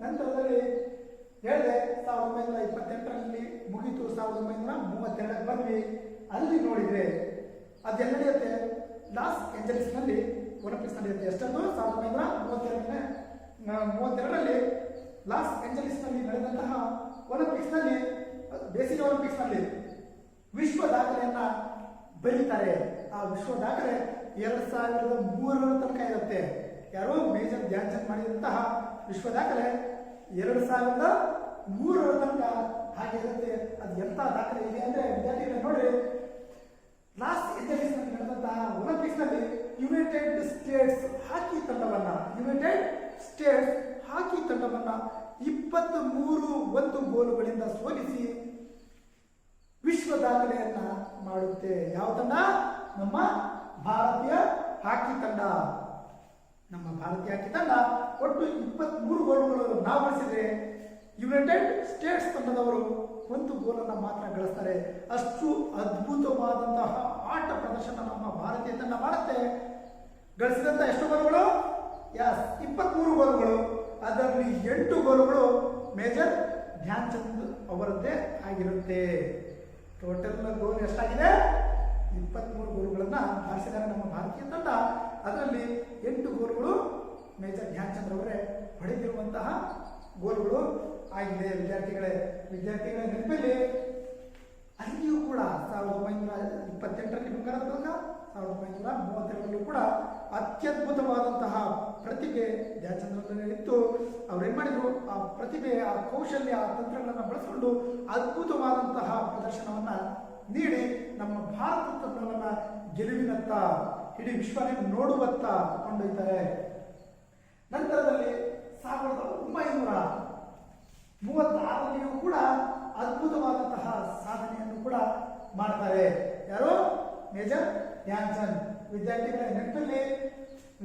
ನಂತರದಲ್ಲಿ ಹೇಳಿದೆ 1928ರಲ್ಲಿ ಮುಗಿತು, 1932ಕ್ಕೆ ಬಂದ್ವಿ. ಅಲ್ಲಿ ನೋಡಿದ್ರೆ ಅದೆಲ್ಲ ನಡೆಯುತ್ತೆ ಲಾಸ್ ಏಂಜಲೀಸ್ನಲ್ಲಿ ಒಲಿಂಪಿಕ್ಸ್ ನಡೆಯುತ್ತೆ. ಎಷ್ಟೊಂದು 1932ರಲ್ಲಿ ಲಾಸ್ ಏಂಜಲೀಸ್ನಲ್ಲಿ ನಡೆದಂತಹ ಒಲಿಂಪಿಕ್ಸ್ನಲ್ಲಿ, ಬೇಸಿಗೆ ಒಲಿಂಪಿಕ್ಸ್ನಲ್ಲಿ ವಿಶ್ವ ದಾಖಲೆಯನ್ನ ಬರೀತಾರೆ. ಆ ವಿಶ್ವ ದಾಖಲೆ 2003ರ ತನಕ ಇರುತ್ತೆ. ಯಾರು ಮೇಜರ್ ಧ್ಯಾನ್ ಚಂದ್ ಮಾಡಿದಂತಹ ವಿಶ್ವ ದಾಖಲೆ 2003 ತನಕ ಹಾಗೆ ಇರುತ್ತೆ. ಅದು ಎಂತ ದಾಖಲೆ ಇದೆ ಅಂದ್ರೆ ವಿದ್ಯಾರ್ಥಿಗಳು ನೋಡ್ರಿ, ಲಾಸ್ ಏಂಜಲೀಸ್ ನಲ್ಲಿ ನಡೆದಂತಹ ಒಲಿಂಪಿಕ್ಸ್ ನಲ್ಲಿ ಯುನೈಟೆಡ್ ಸ್ಟೇಟ್ಸ್ ಹಾಕಿ ತಂಡವನ್ನ 23 ಗೋಲುಗಳಿಂದ ಸೋಲಿಸಿ ವಿಶ್ವ ದಾಖಲೆಯನ್ನ ಮಾಡುತ್ತೆ. ಯಾವ ತಂಡ? ನಮ್ಮ ಭಾರತೀಯ ಹಾಕಿ ತಂಡ. ಒಟ್ಟು 23 ಗೋಲುಗಳು ನಾವು ಗಳಿಸಿದ್ರೆ ಯುನೈಟೆಡ್ ಸ್ಟೇಟ್ಸ್ ತಂಡದವರು 1 ಗೋಲನ್ನು ಮಾತ್ರ ಗಳಿಸ್ತಾರೆ. ಅಷ್ಟು ಅದ್ಭುತವಾದಂತಹ ಆಟ ಪ್ರದರ್ಶನ ನಮ್ಮ ಭಾರತೀಯ ತಂಡ ಮಾಡುತ್ತೆ. ಗಳಿಸಿದಂತ ಎಷ್ಟು ಗೋಲುಗಳು? 23 ಗೋಲುಗಳು. ಅದರಲ್ಲಿ 8 ಗೋಲುಗಳು ಮೇಜರ್ ಧ್ಯಾನ್ ಚಂದ್ ಅವರದ್ದೇ ಆಗಿರುತ್ತೆ. ಟೋಟಲ್ ಗೋಲ್ ಎಷ್ಟಾಗಿದೆ? 23 ಗೋಲುಗಳನ್ನ ಬಾರಿಸಿದ್ದಾರೆ ನಮ್ಮ ಭಾರತೀಯ ತಂಡ. ಅದರಲ್ಲಿ 8 ಗೋಲುಗಳು ಮೇಜರ್ ಧ್ಯಾನ್ ಚಂದ್ ಅವರೇ ಹೊಡೆದಿರುವಂತಹ ಗೋಲುಗಳು ಆಗಿದೆ. ವಿದ್ಯಾರ್ಥಿಗಳ ನೆನಪಲ್ಲಿ ಅಲ್ಲಿಯೂ ಕೂಡ 1928ರಲ್ಲಿ ಬಂಗಾರದ ಪದಕ, 1932ರಲ್ಲೂ ಕೂಡ ಅತ್ಯದ್ಭುತವಾದಂತಹ ಪ್ರತಿಭೆ ಧ್ಯಾನ್ ಚಂದ್ ಇತ್ತು. ಅವ್ರೇನ್ ಮಾಡಿದ್ರು, ಆ ಪ್ರತಿಭೆ, ಆ ಕೌಶಲ್ಯ, ಆ ತಂತ್ರಗಳನ್ನು ಬಳಸಿಕೊಂಡು ಅದ್ಭುತವಾದಂತಹ ಪ್ರದರ್ಶನವನ್ನ ನೀಡಿ ನಮ್ಮ ಭಾರತ ತಂಡವನ್ನ ಗೆಲುವಿನತ್ತ, ಇಡೀ ವಿಶ್ವನೇ ನೋಡುವತ್ತ ಕೊಂಡೊಯ್ತಾರೆ. ನಂತರದಲ್ಲಿ 1936ರಲ್ಲಿಯೂ ಕೂಡ ಅದ್ಭುತವಾದಂತಹ ಸಾಧನೆಯನ್ನು ಕೂಡ ಮಾಡ್ತಾರೆ. ಯಾರು? ಮೇಜರ್ ಧ್ಯಾನ್ ಚಂದ್. ವಿದ್ಯಾರ್ಥಿಗಳ ನೆನಪಲ್ಲಿ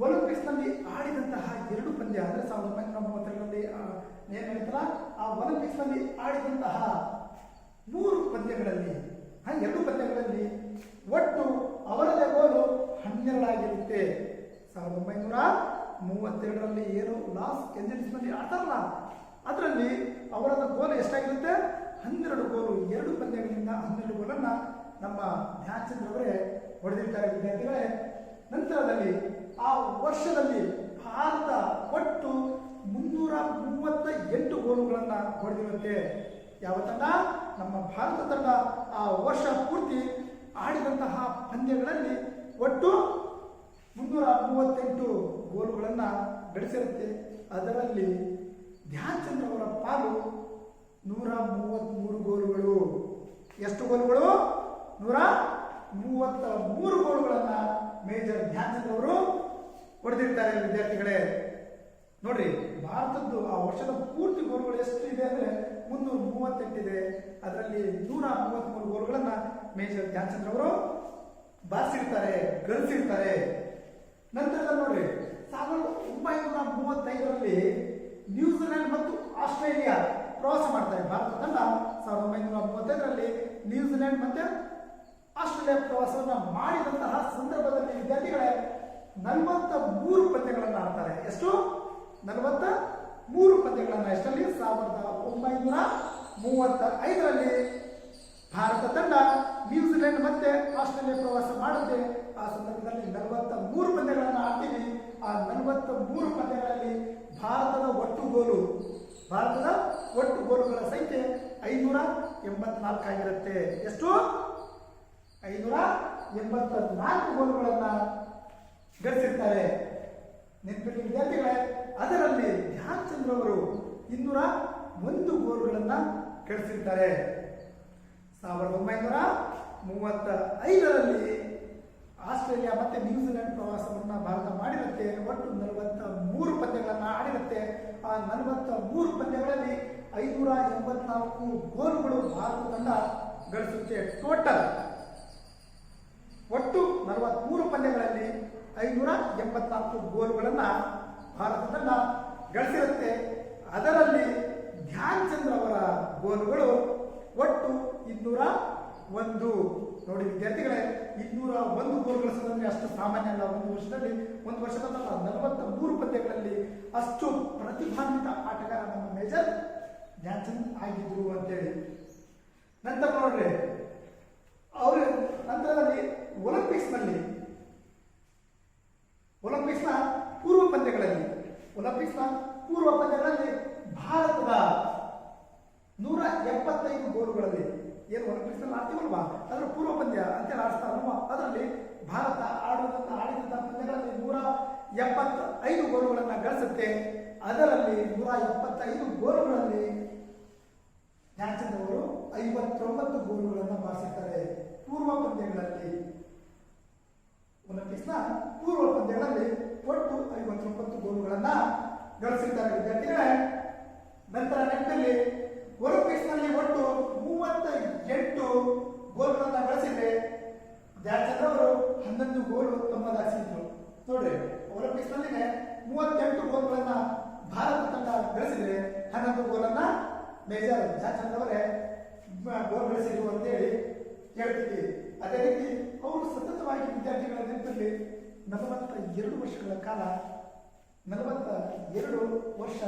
ಒಲಿಂಪಿಕ್ಸ್ ನಲ್ಲಿ ಆಡಿದಂತಹ 2 ಪಂದ್ಯ ಅಂದ್ರೆ 1932ರಲ್ಲಿ ಏನ್ ಹೇಳ್ತಾರ, ಆ ಒಲಿಂಪಿಕ್ಸ್ ನಲ್ಲಿ ಆಡಿದಂತಹ 3 ಪಂದ್ಯಗಳಲ್ಲಿ 2 ಪಂದ್ಯಗಳಲ್ಲಿ ಒಟ್ಟು ಅವರದೇ ಗೋಲು 12 ಆಗಿರುತ್ತೆ. 1932ರಲ್ಲಿ ಏನು ಲಾಸ್ ಏಂಜಲೀಸ್ ನಲ್ಲಿ ಆಡ್ತಾರಲ್ಲ, ಅದರಲ್ಲಿ ಅವರದ ಗೋಲು ಎಷ್ಟಾಗಿರುತ್ತೆ? 12 ಗೋಲು. 2 ಪಂದ್ಯಗಳಿಂದ 12 ಗೋಲನ್ನ ನಮ್ಮ ಧ್ಯಾನ್ ಚಂದ್ ಅವರೇ ಹೊಡೆದಿರ್ತಾರೆ ವಿದ್ಯಾರ್ಥಿಗಳೇ. ನಂತರದಲ್ಲಿ ಆ ವರ್ಷದಲ್ಲಿ ಭಾರತ ಒಟ್ಟು 338 ಗೋಲುಗಳನ್ನ ಹೊಡೆದಿರುತ್ತೆ. ಯಾವ ತಂಡ? ನಮ್ಮ ಭಾರತ ತಂಡ ಆ ವರ್ಷ ಪೂರ್ತಿ ಆಡಿದಂತಹ ಪಂದ್ಯಗಳಲ್ಲಿ ಒಟ್ಟು 338 ಗೋಲುಗಳನ್ನ ಗಳಿಸಿರುತ್ತೆ. ಅದರಲ್ಲಿ ಧ್ಯಾನ್ ಚಂದ್ ಅವರ ಪಾಲು 133 ಗೋಲುಗಳು. ಎಷ್ಟು ಗೋಲುಗಳು? 133 ಗೋಲುಗಳನ್ನ ಮೇಜರ್ ಧ್ಯಾನ್ ಚಂದ್ ಅವರು ಹೊಡೆದಿರ್ತಾರೆ ವಿದ್ಯಾರ್ಥಿಗಳೇ. ನೋಡ್ರಿ, ಭಾರತದ್ದು ಆ ವರ್ಷದ ಪೂರ್ತಿ ಗೋಲುಗಳು ಎಷ್ಟು ಇದೆ ಅಂದ್ರೆ 338 ಇದೆ. ಅದರಲ್ಲಿ 133 ಗೋಲುಗಳನ್ನ ಮೇಜರ್ ಧ್ಯಾನ್ ಚಂದ್ ಅವರು ಬಾರಿಸಿರ್ತಾರೆ, ಗಳಿಸಿರ್ತಾರೆ. ನಂತರದಲ್ಲಿ ನೋಡ್ರಿ, 1935ರಲ್ಲಿ ನ್ಯೂಜಿಲೆಂಡ್ ಮತ್ತು ಆಸ್ಟ್ರೇಲಿಯಾ ಪ್ರವಾಸ ಮಾಡ್ತಾರೆ ಭಾರತ ತಂಡ. 1935ರಲ್ಲಿ ನ್ಯೂಜಿಲೆಂಡ್ ಮತ್ತೆ ಆಸ್ಟ್ರೇಲಿಯಾ ಪ್ರವಾಸವನ್ನ ಮಾಡಿದಂತಹ ಸಂದರ್ಭದಲ್ಲಿ ವಿದ್ಯಾರ್ಥಿಗಳೇ 43 ಪಂದ್ಯಗಳನ್ನು ಆಡ್ತಾರೆ. ಎಷ್ಟು? 43 ಪಂದ್ಯಗಳನ್ನ. ಎಷ್ಟರಲ್ಲಿ? 1935ರಲ್ಲಿ ಭಾರತ ತಂಡ ನ್ಯೂಜಿಲೆಂಡ್ ಮತ್ತೆ ಆಸ್ಟ್ರೇಲಿಯಾ ಪ್ರವಾಸ ಮಾಡುತ್ತೆ. ಆ ಸಂದರ್ಭದಲ್ಲಿ 43 ಪಂದ್ಯಗಳನ್ನು ಆಡ್ತೀವಿ. ಆ 43 ಪಂದ್ಯಗಳಲ್ಲಿ ಭಾರತದ ಒಟ್ಟು ಗೋಲುಗಳ ಸಂಖ್ಯೆ 584 ಆಗಿರುತ್ತೆ. ಎಷ್ಟು? 584 ಗೋಲುಗಳನ್ನ ಗಳಿಸಿರ್ತಾರೆ. ನೆನಪಿರಲಿ ವಿದ್ಯಾರ್ಥಿಗಳೇ, ಅದರಲ್ಲಿ ಧ್ಯಾನ್ ಚಂದ್ ಅವರು 201 ಗೋಲುಗಳನ್ನ ಗಳಿಸಿರ್ತಾರೆ. 1935ರಲ್ಲಿ ಆಸ್ಟ್ರೇಲಿಯಾ ಮತ್ತೆ ನ್ಯೂಜಿಲೆಂಡ್ ಪ್ರವಾಸವನ್ನ ಭಾರತ ಮಾಡಿರುತ್ತೆ. ಒಟ್ಟು 43 ಪಂದ್ಯಗಳನ್ನ ಆಡಿರುತ್ತೆ. ಆ 43 ಪಂದ್ಯಗಳಲ್ಲಿ 584 ಗೋಲುಗಳು ಭಾರತ ತಂಡ ಗಳಿಸುತ್ತೆ. ಟೋಟಲ್ ಒಟ್ಟು 43 ಪಂದ್ಯಗಳಲ್ಲಿ 584 ಗೋಲುಗಳನ್ನ ಭಾರತ ತಂಡ ಗಳಿಸಿರುತ್ತೆ. ಅದರಲ್ಲಿ ಧ್ಯಾನ್ ಚಂದ್ ಅವರ ಗೋಲುಗಳು ಒಟ್ಟು 201. ನೋಡಿ ವಿದ್ಯಾರ್ಥಿಗಳೇ, 201 ಗೋಲ್ ಗಳಿಸೋದಂದ್ರೆ ಅಷ್ಟು ಸಾಮಾನ್ಯ ಅಲ್ಲ. ಒಂದು ವರ್ಷದ 43 ಪಂದ್ಯಗಳಲ್ಲಿ ಅಷ್ಟು ಪ್ರತಿಭಾನ್ವಿತ ಆಟಗಾರ ನಮ್ಮ ಮೇಜರ್ ಧ್ಯಾನ್ ಚಂದ್ ಆಗಿದ್ರು ಅಂತೇಳಿ. ನಂತರ ನೋಡ್ರಿ, ಅವರು ನಂತರದಲ್ಲಿ ಒಲಿಂಪಿಕ್ಸ್ನ ಪೂರ್ವ ಪಂದ್ಯಗಳಲ್ಲಿ ಭಾರತದ 175 ಗೋಲುಗಳಲ್ಲಿ, ಏನು ಒಲಿಂಪಿಕ್ಸ್ ನಲ್ಲಿ ಆಡ್ತೀವಲ್ವಾ ಅದರ ಪೂರ್ವ ಪಂದ್ಯ ಅಂತೇಳಿ ಆಡಿಸ್ತಾರಲ್ವಾ, ಅದರಲ್ಲಿ ಭಾರತ ಆಡಿದಂತಹ ಪಂದ್ಯಗಳಲ್ಲಿ 175 ಗೋಲುಗಳನ್ನು ಗಳಿಸುತ್ತೆ. ಅದರಲ್ಲಿ 175 ಗೋಲುಗಳಲ್ಲಿ ಧ್ಯಾನ್ ಚಂದ್ ಅವರು 59 ಗೋಲುಗಳನ್ನು ಬಾರಿಸಿದ್ದಾರೆ. ಪೂರ್ವ ಪಂದ್ಯಗಳಲ್ಲಿ ಒಲಿಂಪಿಕ್ಸ್ನ ಪೂರ್ವ ಪಂದ್ಯಗಳಲ್ಲಿ ಒಟ್ಟು 59 ಗೋಲುಗಳನ್ನು ಗಳಿಸಿದ್ದಾರೆ ವಿದ್ಯಾರ್ಥಿಗಳೇ. ನಂತರ ನೆನಪಲ್ಲಿ ಒಲಿಂಪಿಕ್ಸ್ನಲ್ಲಿ ಒಟ್ಟು 38 ಗೋಲುಗಳನ್ನು ಗಳಿಸಿದ್ರೆ ಧ್ಯಾನ್ ಚಂದ್ ಅವರು 11 ಗೋಲು ತಮ್ಮದಾಗಿಸಿದ್ರು. ನೋಡ್ರಿ, ಒಲಿಂಪಿಕ್ಸ್ ನಲ್ಲಿ 38 ಗೋಲುಗಳನ್ನ ಭಾರತ ತಂಡ ಗಳಿಸಿದ್ರೆ 11 ಗೋಲನ್ನ ಮೇಜರ್ ಧ್ಯಾನ್ ಚಂದ್ ಅವರೇ ಗೋಲ್ ಗಳಿಸಿದ್ರು ಅಂತೇಳಿ ಹೇಳ್ತೀವಿ. ಅದೇ ರೀತಿ ಅವರು ಸತತವಾಗಿ ವಿದ್ಯಾರ್ಥಿಗಳ ನೆನಪಲ್ಲಿ 42 ವರ್ಷಗಳ ಕಾಲ 42 ವರ್ಷ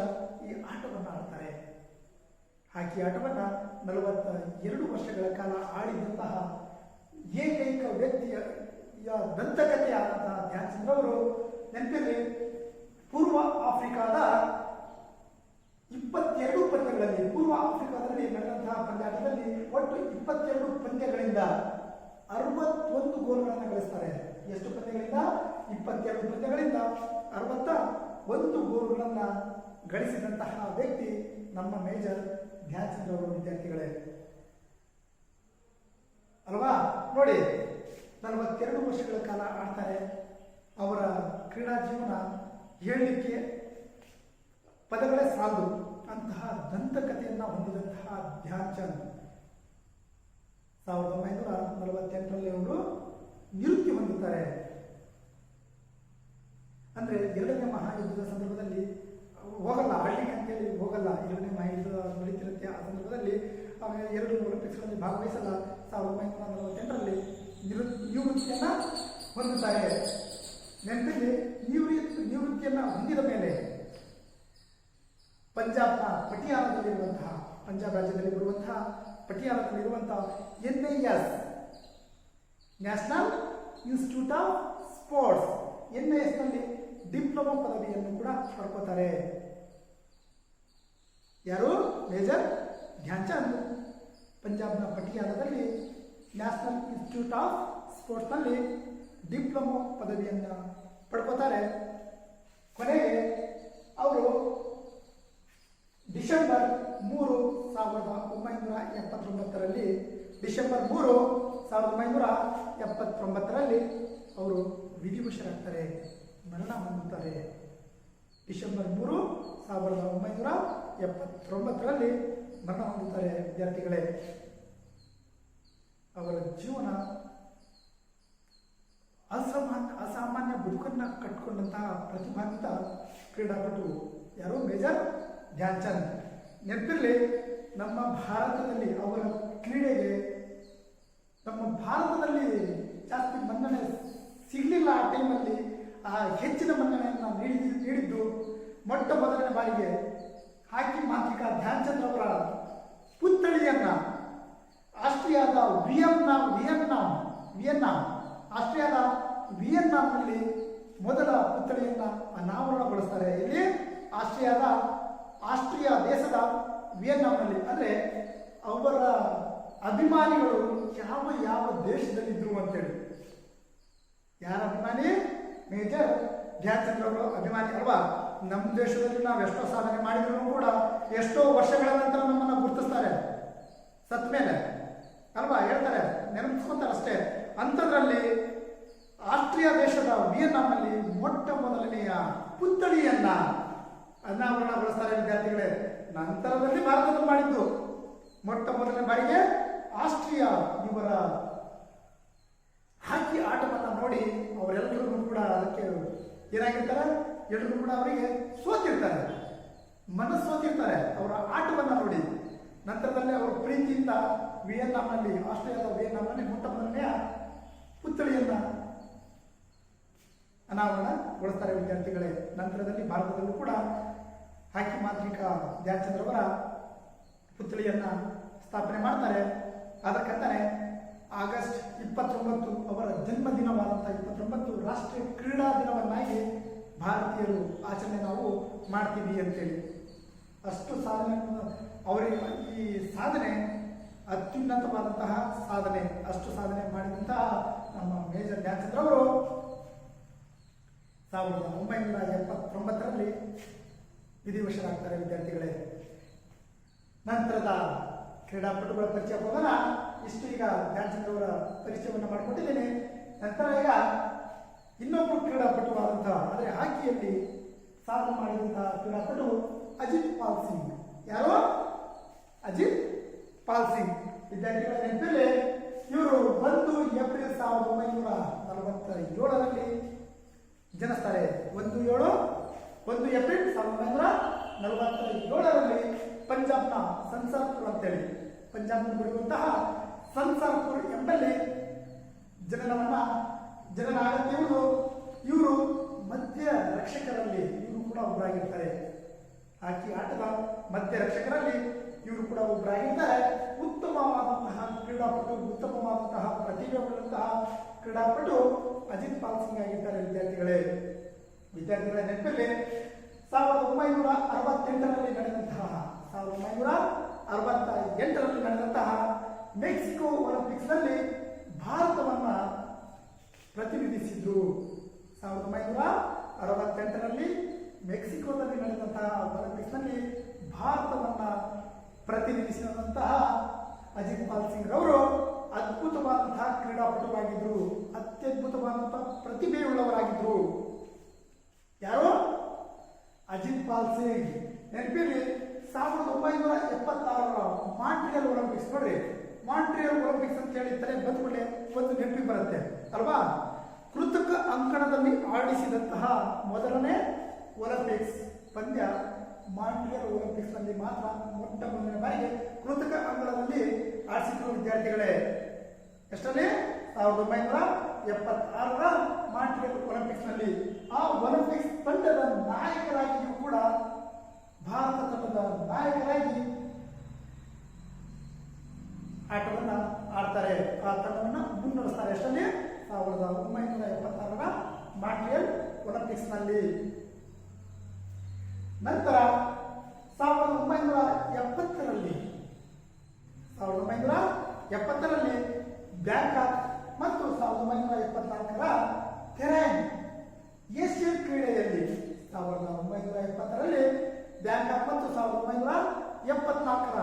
ಈ ಆಟವನ್ನು ಆಡ್ತಾರೆ. ಹಾಕಿ ಆಟವನ್ನು 42 ವರ್ಷಗಳ ಕಾಲ ಆಡಿದಂತಹ ಏಕೈಕ ವ್ಯಕ್ತಿಯ ದಂತಕಥೆ ಆದಂತಹ ಧ್ಯಾನ್ ಚಂದ್ ಅವರು ನೆನಪಲ್ಲಿ ಪೂರ್ವ ಆಫ್ರಿಕಾದ 22 ಪಂದ್ಯಗಳಲ್ಲಿ ಪೂರ್ವ ಆಫ್ರಿಕಾದಲ್ಲಿ ನಡೆದಂತಹ ಪಂದ್ಯಾಟದಲ್ಲಿ ಒಟ್ಟು 22 ಪಂದ್ಯಗಳಿಂದ 61 ಗೋಲುಗಳನ್ನು ಗಳಿಸ್ತಾರೆ. ಎಷ್ಟು ಪಂದ್ಯಗಳಿಂದ? 22 ಪಂದ್ಯಗಳಿಂದ 61 ಗೋಲುಗಳನ್ನು ಗಳಿಸಿದಂತಹ ವ್ಯಕ್ತಿ ನಮ್ಮ ಮೇಜರ್ ಧ್ಯಾನ್ ಚಂದ್ ಅವರು ವಿದ್ಯಾರ್ಥಿಗಳೇ ಅಲ್ವಾ. ನೋಡಿ, 42 ವರ್ಷಗಳ ಕಾಲ ಆಡ್ತಾರೆ. ಅವರ ಕ್ರೀಡಾ ಜೀವನ ಹೇಳಲಿಕ್ಕೆ ಪದಗಳೇ ಸಾಲದು ಅಂತಹ ದಂತಕಥೆಯನ್ನು ಹೊಂದಿದಂತಹ ಧ್ಯಾನ್ ಚಂದ್ 1948ರಲ್ಲಿ ಅವರು ನಿವೃತ್ತಿ ಹೊಂದುತ್ತಾರೆ. ಅಂದ್ರೆ 2ನೇ ಮಹಾಯುದ್ಧದ ಸಂದರ್ಭದಲ್ಲಿ ಹೋಗಲ್ಲ, ಆಡ್ಲಿಕ್ಕೆ ಅಂತೇಳಿ ಹೋಗಲ್ಲ. 2ನೇ ಮಹಾಯುದ್ಧ ನಡೀತಿರುತ್ತೆ. ಆ ಸಂದರ್ಭದಲ್ಲಿ 2 ಒಲಿಂಪಿಕ್ಸ್ಗಳಲ್ಲಿ ಭಾಗವಹಿಸಲ್ಲ. 1948ರಲ್ಲಿ ನಿವೃತ್ತಿಯನ್ನ ಹೊಂದುತ್ತಾರೆ. ನೆನಪಲ್ಲಿ ನಿವೃತ್ತಿಯನ್ನ ಹೊಂದಿದ ಮೇಲೆ ಪಂಜಾಬ್ನ ಪಟಿಯಾಲದಲ್ಲಿರುವಂತಹ, ಪಂಜಾಬ್ ರಾಜ್ಯದಲ್ಲಿ ಬರುವಂತಹ ಪಟಿಯಾಲದಲ್ಲಿರುವಂತಹ NIS national institute of sports NIS ನಲ್ಲಿ ಡಿಪ್ಲೊಮಾ ಪದವಿಯನ್ನು ಕೂಡ ಪಡ್ಕೋತಾರೆ. ಯಾರು? ಮೇಜರ್ ಧ್ಯಾನ್ ಚಂದ್ ಪಂಜಾಬ್ನ ಪಟಿಯಾಲದಲ್ಲಿ ನ್ಯಾಷನಲ್ ಇನ್ಸ್ಟಿಟ್ಯೂಟ್ ಆಫ್ ಸ್ಪೋರ್ಟ್ಸ್ ನಲ್ಲಿ ಡಿಪ್ಲೊಮಾ ಪದವಿಯನ್ನು ಪಡ್ಕೋತಾರೆ. ಕೊನೆಗೆ ಅವರು ಡಿಸೆಂಬರ್ 3, 1979ರಲ್ಲಿ ಡಿಸೆಂಬರ್ 3, 1979ರಲ್ಲಿ ಅವರು ವಿಧಿವಶರಾಗ್ತಾರೆ, ಮರಣ ಹೊಂದುತ್ತಾರೆ. ಡಿಸೆಂಬರ್ 3, 1979ರಲ್ಲಿ ಮರಣ ಹೊಂದುತ್ತಾರೆ ವಿದ್ಯಾರ್ಥಿಗಳೇ. ಅವರ ಜೀವನ ಅಸಾಮಾನ್ಯ ಬದುಕನ್ನು ಕಟ್ಟಿಕೊಂಡಂತಹ ಪ್ರತಿಭಾನ್ವಿತ ಕ್ರೀಡಾಪಟು ಯಾರು? ಮೇಜರ್ ಧ್ಯಾನ್ ಚಂದ್. ನೆನಪಿರಲಿ, ನಮ್ಮ ಭಾರತದಲ್ಲಿ ಅವರ ಕ್ರೀಡೆಗೆ ನಮ್ಮ ಭಾರತದಲ್ಲಿ ಜಾಸ್ತಿ ಮನ್ನಣೆ ಸಿಗಲಿಲ್ಲ. ಆ ಟೈಮಲ್ಲಿ ಹೆಚ್ಚಿನ ಮನ್ನಣೆಯನ್ನು ನೀಡಿದ್ದು ಮೊಟ್ಟ ಮೊದಲನೇ ಬಾರಿಗೆ ಹಾಕಿ ಮಾಂತ್ರಿಕ ಧ್ಯಾನ್ ಚಂದ್ ಅವರ ಪುತ್ಥಳಿಯನ್ನ ಆಸ್ಟ್ರಿಯಾದ ಆಸ್ಟ್ರಿಯಾದ ವಿಯೆನ್ನಾಂನಲ್ಲಿ ಮೊದಲ ಪುತ್ಥಳಿಯನ್ನ ಅನಾವರಣಗೊಳಿಸ್ತಾರೆ. ಇಲ್ಲಿ ಆಸ್ಟ್ರಿಯಾ ದೇಶದ ವಿಯೆನ್ನಾಂನಲ್ಲಿ. ಅಂದ್ರೆ ಅವರ ಅಭಿಮಾನಿಗಳು ಯಾವ ದೇಶದಲ್ಲಿದ್ರು ಅಂತೇಳಿ. ಯಾರ ಅಭಿಮಾನಿ? ಮೇಜರ್ ಧ್ಯಾನ್ ಚಂದ್ ಅವರು ಅಭಿಮಾನಿ ಅಲ್ವಾ. ನಮ್ಮ ದೇಶದಲ್ಲಿ ನಾವು ಎಷ್ಟೋ ಸಾಧನೆ ಮಾಡಿದ್ರು ಕೂಡ ಎಷ್ಟೋ ವರ್ಷಗಳ ನಂತರ ನಮ್ಮನ್ನು ಗುರುತಿಸ್ತಾರೆ, ಸತ್ ಮೇಲೆ ಅಲ್ವಾ, ಹೇಳ್ತಾರೆ, ನೆನಪಿಸ್ಕೊಂತಾರೆ ಅಷ್ಟೇ. ಅಂಥದ್ರಲ್ಲಿ ಆಸ್ಟ್ರಿಯಾ ದೇಶದ ವಿಯೆನ್ನಾಂನಲ್ಲಿ ಮೊಟ್ಟ ಮೊದಲನೆಯ ಪುತ್ಥಳಿಯನ್ನ ಅನಾವರಣಗೊಳಿಸ್ತಾರೆ ವಿದ್ಯಾರ್ಥಿಗಳೇ. ನಂತರದಲ್ಲಿ ಭಾರತದಲ್ಲಿ ಮಾಡಿದ್ದು ಮೊಟ್ಟ ಮೊದಲನೇ ಬಾರಿಗೆ ಆಸ್ಟ್ರಿಯಾ ಇವರ ಹಾಕಿ ಆಟವನ್ನು ನೋಡಿ ಅವರೆಲ್ಲರೂ ಕೂಡ ಅದಕ್ಕೆ ಏನಾಗಿರ್ತಾರೆ, ಎಲ್ಲರೂ ಕೂಡ ಅವರಿಗೆ ಸೋತಿರ್ತಾರೆ, ಮನಸ್ಸೋತಿರ್ತಾರೆ ಅವರ ಆಟವನ್ನು ನೋಡಿ. ನಂತರದಲ್ಲಿ ಅವರು ಪ್ರೀತಿಯಿಂದ ವಿಯೆನ್ನಾಂನಲ್ಲಿ, ಆಸ್ಟ್ರಿಯಾದ ವಿಯೆನ್ನಾಂನಲ್ಲಿ ಮೊಟ್ಟ ಮೊದಲನೆಯ ಪುತ್ಥಳಿಯನ್ನ ಅನಾವರಣಗೊಳಿಸ್ತಾರೆ ವಿದ್ಯಾರ್ಥಿಗಳೇ. ನಂತರದಲ್ಲಿ ಭಾರತದಲ್ಲೂ ಕೂಡ ಹಾಕಿ ಮಾಂತ್ರಿಕ ಧ್ಯಾನ್ ಚಂದ್ ಅವರ ಪುತ್ಥಳಿಯನ್ನ ಸ್ಥಾಪನೆ ಮಾಡ್ತಾರೆ. ಅದಕ್ಕಂತಾನೆ ಆಗಸ್ಟ್ 29 ಅವರ ಜನ್ಮದಿನವಾದಂತಹ 29 ರಾಷ್ಟ್ರೀಯ ಕ್ರೀಡಾ ದಿನವನ್ನಾಗಿ ಭಾರತೀಯರು ಆಚರಣೆ ನಾವು ಮಾಡ್ತೀವಿ ಅಂತೇಳಿ. ಅಷ್ಟು ಸಾಧನೆ ಅವರಿಗೆ ಈ ಸಾಧನೆ ಅತ್ಯುನ್ನತವಾದಂತಹ ಸಾಧನೆ. ಅಷ್ಟು ಸಾಧನೆ ಮಾಡಿದಂತಹ ನಮ್ಮ ಮೇಜರ್ ಧ್ಯಾನ್ ಚಂದ್ ಅವರು 1979ರಲ್ಲಿ ವಿಧಿವಶರಾಗ್ತಾರೆ ವಿದ್ಯಾರ್ಥಿಗಳೇ. ನಂತರದ ಕ್ರೀಡಾಪಟುಗಳ ಪರಿಚಯ ಹೋಗೋಣ. ಇಷ್ಟು ಈಗ ಧ್ಯಾನ್ ಚಂದ್ ಅವರ ಪರಿಚಯವನ್ನು ಮಾಡಿಕೊಟ್ಟಿದ್ದೇನೆ. ನಂತರ ಈಗ ಇನ್ನೊಬ್ಬರು ಕ್ರೀಡಾಪಟುವಾದಂತಹ ಅಂದರೆ ಹಾಕಿಯಲ್ಲಿ ಸಾಧನೆ ಮಾಡಿದಂತಹ ಕ್ರೀಡಾಪಟು ಅಜಿತ್ ಪಾಲ್ ಸಿಂಗ್. ಯಾರು? ಅಜಿತ್ ಪಾಲ್ ಸಿಂಗ್. ವಿದ್ಯಾರ್ಥಿಗಳ ನೆನಪಲ್ಲಿ ಇವರು 1 ಏಪ್ರಿಲ್ 1947ರಲ್ಲಿ ಜನಿಸ್ತಾರೆ. 1 ಏಪ್ರಿಲ್ 1947ರಲ್ಲಿ ಪಂಜಾಬ್ನ ಸನ್ಸಾರ್ಪುರ್ ಅಂತೇಳಿ ಪಂಜಾಬ್ನ ಬರುವಂತಹ ಸನ್ಸಾರ್ಪುರ್ ಎಂಬಲ್ಲಿ ಜನನ ಆಗುತ್ತೆ. ಇವರು ಮಧ್ಯ ರಕ್ಷಕರಲ್ಲಿ ಇವರು ಕೂಡ ಒಬ್ಬರಾಗಿರ್ತಾರೆ. ಹಾಕಿ ಆಟದ ಮಧ್ಯ ರಕ್ಷಕರಲ್ಲಿ ಇವರು ಕೂಡ ಒಬ್ಬರಾಗಿರ್ತಾರೆ. ಉತ್ತಮವಾದಂತಹ ಕ್ರೀಡಾಪಟು, ಉತ್ತಮವಾದಂತಹ ಪ್ರತಿಭೆ ಉಳ್ಳಂತಹ ಕ್ರೀಡಾಪಟು ಅಜಿತ್ ಪಾಲ್ ಸಿಂಗ್ ಆಗಿದ್ದಾರೆ. ವಿದ್ಯಾರ್ಥಿಗಳ ನೆನಪಲ್ಲಿ 1968ರಲ್ಲಿ ನಡೆದಂತಹ ಮೆಕ್ಸಿಕೋ ಒಲಿಂಪಿಕ್ಸ್ನಲ್ಲಿ ಭಾರತವನ್ನು ಪ್ರತಿನಿಧಿಸಿದ್ರು. 1968ರಲ್ಲಿ ಮೆಕ್ಸಿಕೋದಲ್ಲಿ ನಡೆದಂತಹ ಒಲಿಂಪಿಕ್ಸ್ನಲ್ಲಿ ಭಾರತವನ್ನು ಪ್ರತಿನಿಧಿಸಿದಂತಹ ಅಜಿತ್ ಪಾಲ್ ಸಿಂಗ್ ಅವರು ಅದ್ಭುತವಾದಂತಹ ಕ್ರೀಡಾಪಟುವಾಗಿದ್ರು, ಅತ್ಯದ್ಭುತವಾದಂತಹ ಪ್ರತಿಭೆಯುಳ್ಳವರಾಗಿದ್ರು. ಯಾರು? ಅಜಿತ್ ಪಾಲ್ ಸಿಂಗ್. ನೆನಪಿರಲಿ 1976ರ ಮಾಂಟ್ರಿಯಲ್ ಒಲಿಂಪಿಕ್ಸ್. ನೋಡ್ರಿ, ಮಾಂಟ್ರಿಯಲ್ ಒಲಿಂಪಿಕ್ಸ್ ಅಂತ ಹೇಳಿದ್ರೆ ಬಂದ್ಬಿಟ್ಟೆ ಒಂದು ನೆನಪಿಗೆ ಬರುತ್ತೆ ಅಲ್ವಾ? ಕೃತಕ ಅಂಕಣದಲ್ಲಿ ಆಡಿಸಿದಂತಹ ಮೊದಲನೇ ಒಲಿಂಪಿಕ್ಸ್ ಪಂದ್ಯ ಮಾಂಟ್ರಿಯಲ್ ಒಲಿಂಪಿಕ್ಸ್ ನಲ್ಲಿ ಮಾತ್ರ ಮೊಟ್ಟ ಮೊದಲನೇ ಬಾರಿಗೆ ಕೃತಕ ಅಂಕಣದಲ್ಲಿ ಆಡಿಸಿದ್ರು ವಿದ್ಯಾರ್ಥಿಗಳೇ. ಎಷ್ಟರಲ್ಲಿ? 1976ರ ಮಾಂಟ್ರಿಯಲ್ ಒಲಿಂಪಿಕ್ಸ್ ನಲ್ಲಿ. ಆ ಒಲಿಂಪಿಕ್ಸ್ ತಂಡದ ನಾಯಕರಾಗಿಯೂ ಕೂಡ ಭಾರತ ತಂಡದ ನಾಯಕರಾಗಿ ಆಟವನ್ನು ಆಡ್ತಾರೆ. ಆ ತಂಡವನ್ನು ಮುನ್ನಡೆಸ್ತಾರೆ. ಎಷ್ಟರಲ್ಲಿ? 1976ರ ಮಾಂಟ್ರಿಯಲ್ ಒಲಿಂಪಿಕ್ಸ್ ನಲ್ಲಿ. ನಂತರ 1970ರಲ್ಲಿ ಬ್ಯಾಂಕಾಕ್ ಮತ್ತು 1974ರ ಥೆರೈನ್ ಏಷ್ಯನ್ ಕ್ರೀಡೆಯಲ್ಲಿ 1970ರಲ್ಲಿ ಬ್ಯಾಂಕಾಕ್ ಮತ್ತು 1974ರ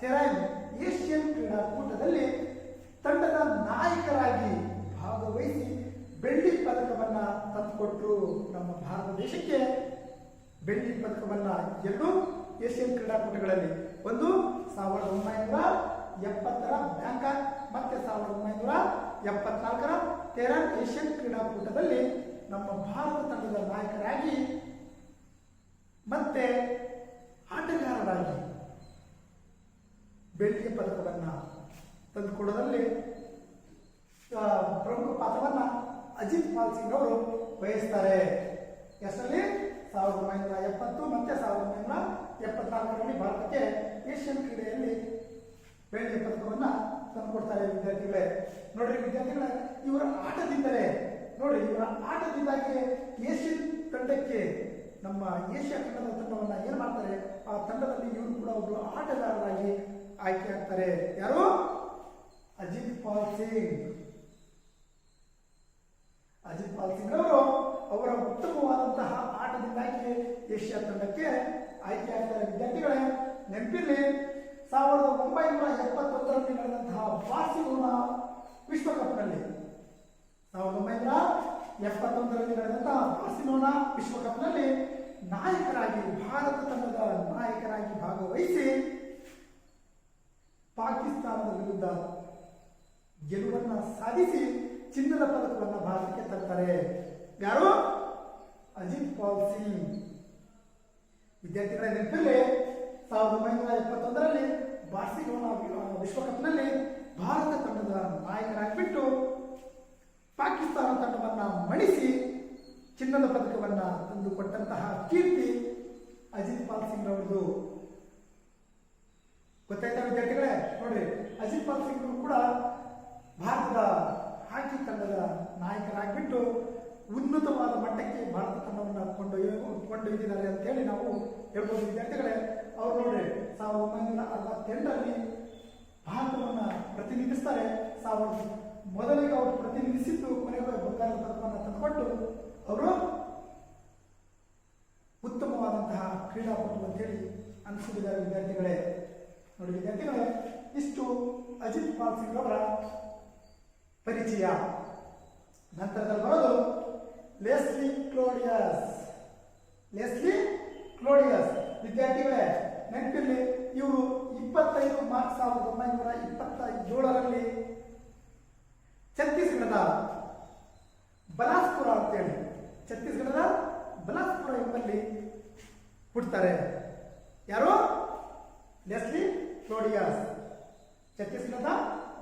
ಥೆರೈನ್ ಏಷ್ಯನ್ ಕ್ರೀಡಾಕೂಟದಲ್ಲಿ ತಂಡದ ನಾಯಕರಾಗಿ ಭಾಗವಹಿಸಿ ಬೆಳ್ಳಿ ಪದಕವನ್ನು ತಂದುಕೊಟ್ರು. ನಮ್ಮ ಭಾರತ ದೇಶಕ್ಕೆ ಬೆಳ್ಳಿ ಪದಕವನ್ನು 2 ಏಷ್ಯನ್ ಕ್ರೀಡಾಕೂಟಗಳಲ್ಲಿ, ಒಂದು 1970ರ ಬ್ಯಾಂಕಾಕ್ ಮತ್ತೆ 1974ರ ಥೆರೈನ್ ಏಷ್ಯನ್ ಕ್ರೀಡಾಕೂಟದಲ್ಲಿ ನಮ್ಮ ಭಾರತ ತಂಡದ ನಾಯಕರಾಗಿ ಮತ್ತೆ ಆಟಗಾರರಾಗಿ ಬೆಳ್ಳಿಯ ಪದಕವನ್ನು ತಂದುಕೊಡೋದ್ರಲ್ಲಿ ಪ್ರಮುಖ ಪಾತ್ರವನ್ನು ಅಜಿತ್ ಪಾಲ್ ಸಿಂಗ್ ಅವರು ವಹಿಸ್ತಾರೆ. ಎಷ್ಟರಲ್ಲಿ? 1970 ಮತ್ತೆ 1974ರಲ್ಲಿ ಭಾರತಕ್ಕೆ ಏಷ್ಯನ್ ಕ್ರೀಡೆಯಲ್ಲಿ ಬೆಳ್ಳಿಯ ಪದಕವನ್ನು ತಂದುಕೊಡ್ತಾರೆ ವಿದ್ಯಾರ್ಥಿಗಳೇ. ನೋಡ್ರಿ ವಿದ್ಯಾರ್ಥಿಗಳೇ, ಇವರ ಆಟದಿಂದಾಗಿ ಏಷ್ಯನ್ ತಂಡಕ್ಕೆ, ನಮ್ಮ ಏಷ್ಯಾ ಖಂಡದ ತಂಡವನ್ನು ಏನು ಮಾಡ್ತಾರೆ, ಆ ತಂಡದಲ್ಲಿ ಇವರು ಕೂಡ ಒಬ್ಬರು ಆಟಗಾರರಾಗಿ ಆಯ್ಕೆ ಆಗ್ತಾರೆ. ಯಾರು? ಅಜಿತ್ ಪಾಲ್ ಸಿಂಗ್. ಅಜಿತ್ ಪಾಲ್ ಸಿಂಗ್ ಅವರು ಅವರ ಉತ್ತಮವಾದಂತಹ ಆಟದಿಂದಾಗಿ ಏಷ್ಯಾ ತಂಡಕ್ಕೆ ಆಯ್ಕೆ ಆಗ್ತಾರೆ. ವಿದ್ಯಾರ್ಥಿಗಳೇ ನೆನಪಿರಲಿ, 1971ರಲ್ಲಿ ನಡೆದಂತಹ ಬಾರ್ಸಿಲೋನಾ ವಿಶ್ವಕಪ್ನಲ್ಲಿ 1971ರಲ್ಲಿ ನಡೆದಂತಹ ಬಾರ್ಸಿಲೋನಾ ವಿಶ್ವಕಪ್ನಲ್ಲಿ ನಾಯಕರಾಗಿ, ಭಾರತ ತಂಡದ ನಾಯಕರಾಗಿ ಭಾಗವಹಿಸಿ ಪಾಕಿಸ್ತಾನದ ವಿರುದ್ಧ ಗೆಲುವನ್ನು ಸಾಧಿಸಿ ಚಿನ್ನದ ಪದಕವನ್ನು ಭಾರತಕ್ಕೆ ತರ್ತಾರೆ. ಯಾರು? ಅಜಿತ್ ಪಾಲ್ ಸಿಂಗ್. ವಿದ್ಯಾರ್ಥಿಗಳ ನೆನಪಲ್ಲಿ 1971ರಲ್ಲಿ ಬಾರ್ಸಿಲೋನಾ ವಿಶ್ವಕಪ್ನಲ್ಲಿ ಭಾರತ ತಂಡದ ನಾಯಕರಾಗಿಬಿಟ್ಟು ಪಾಕಿಸ್ತಾನ ತಂಡವನ್ನು ಮಣಿಸಿ ಚಿನ್ನದ ಪದಕವನ್ನು ತಂದುಕೊಟ್ಟಂತಹ ಕೀರ್ತಿ ಅಜಿತ್ ಪಾಲ್ ಸಿಂಗ್ ಅವರದು. ಗೊತ್ತಾಯ್ತಾ ವಿದ್ಯಾರ್ಥಿಗಳೇ? ನೋಡ್ರಿ, ಅಜಿತ್ ಪಾಲ್ ಸಿಂಗ್ ಕೂಡ ಭಾರತದ ಹಾಕಿ ತಂಡದ ನಾಯಕರಾಗಿಬಿಟ್ಟು ಉನ್ನತವಾದ ಮಟ್ಟಕ್ಕೆ ಭಾರತ ತಂಡವನ್ನು ಕೊಂಡೊಯ್ದಿದ್ದಾರೆ ಅಂತೇಳಿ ನಾವು ಹೇಳ್ಬೋದು ವಿದ್ಯಾರ್ಥಿಗಳೇ. ಅವ್ರು ನೋಡ್ರಿ 1968ರಲ್ಲಿ ಭಾರತವನ್ನು ಪ್ರತಿನಿಧಿಸ್ತಾರೆ. ಮೊದಲಿಗೆ ಅವರು ಪ್ರತಿನಿಧಿಸಿದ್ದು ಕೊನೆಗೂ ಬಂಗಾರದ ಪದಕವನ್ನು ತಂದುಕೊಟ್ಟು ಅವರು ಉತ್ತಮವಾದಂತಹ ಕ್ರೀಡಾಪಟು ಅಂತೇಳಿ ಅನಿಸಿದ್ದಾರೆ ವಿದ್ಯಾರ್ಥಿಗಳೇ. ನೋಡಿ ವಿದ್ಯಾರ್ಥಿಗಳೇ, ಇಷ್ಟು ಅಜಿತ್ ಪಾಲ್ ಸಿಂಗ್ ಅವರ ಪರಿಚಯ. ನಂತರದಲ್ಲಿ ಬರೋದು ಲೆಸ್ಲಿ ಕ್ಲೋಡಿಯಸ್. ಲೆಸ್ಲಿ ಕ್ಲೋಡಿಯಸ್ ವಿದ್ಯಾರ್ಥಿಗಳೇ ನೆನಪಿರಲಿ, ಇವರು 25 ಮಾರ್ಚ್ 1927ರಲ್ಲಿ ಛತ್ತೀಸ್ಗಢದ ಬಲಾಸ್ಪುರ ಅಂತೇಳಿ, ಛತ್ತೀಸ್ಗಢದ ಬಲಾಸ್ಪುರ ಎಂಬಲ್ಲಿ ಹುಟ್ಟುತ್ತಾರೆ. ಯಾರು? ಲೆಸ್ಲಿ ಕ್ಲೋಡಿಯಸ್. ಛತ್ತೀಸ್ಗಢದ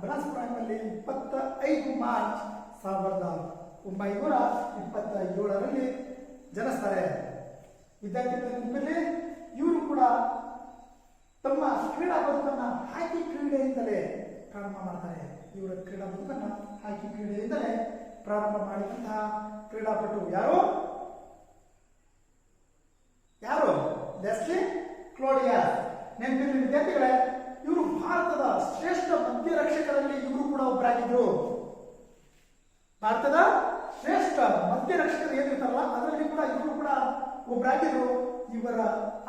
ಬಲಾಸ್ಪುರ ಎಂಬಲ್ಲಿ 25 ಮಾರ್ಚ್ 1927ರಲ್ಲಿ ಜನಿಸ್ತಾರೆ. ವಿದ್ಯಾರ್ಥಿಗಳ ನೆನಪಿರಲಿ, ಇವರು ಕೂಡ ತಮ್ಮ ಕ್ರೀಡಾ ಬದುಕನ್ನು ಹಾಕಿ ಕ್ರೀಡೆಯಿಂದಲೇ ಪ್ರಾರಂಭ ಮಾಡ್ತಾರೆ. ಇವರ ಕ್ರೀಡಾ ಬದುಕನ್ನು ಹಾಕಿ ಕ್ರೀಡೆಯಿಂದಲೇ ಪ್ರಾರಂಭ ಮಾಡಿದಂತಹ ಕ್ರೀಡಾಪಟು ಯಾರು? ಯಾರು? ಲೆಸ್ಲಿ ಕ್ಲೋಡಿಯಸ್. ನೆನಪಿರಲಿ ವಿದ್ಯಾರ್ಥಿಗಳೇ, ಇವರು ಭಾರತದ ಶ್ರೇಷ್ಠ ಮಧ್ಯರಕ್ಷಕರಲ್ಲಿ ಇವರು ಕೂಡ ಒಬ್ಬರಾಗಿದ್ರು. ಭಾರತದ ಶ್ರೇಷ್ಠ ಮಧ್ಯರಕ್ಷಕರು ಏನಿರ್ತಾರಲ್ಲ ಅದರಲ್ಲಿ ಕೂಡ ಇವರು ಕೂಡ ಒಬ್ಬರಾಗಿದ್ರು. ಇವರ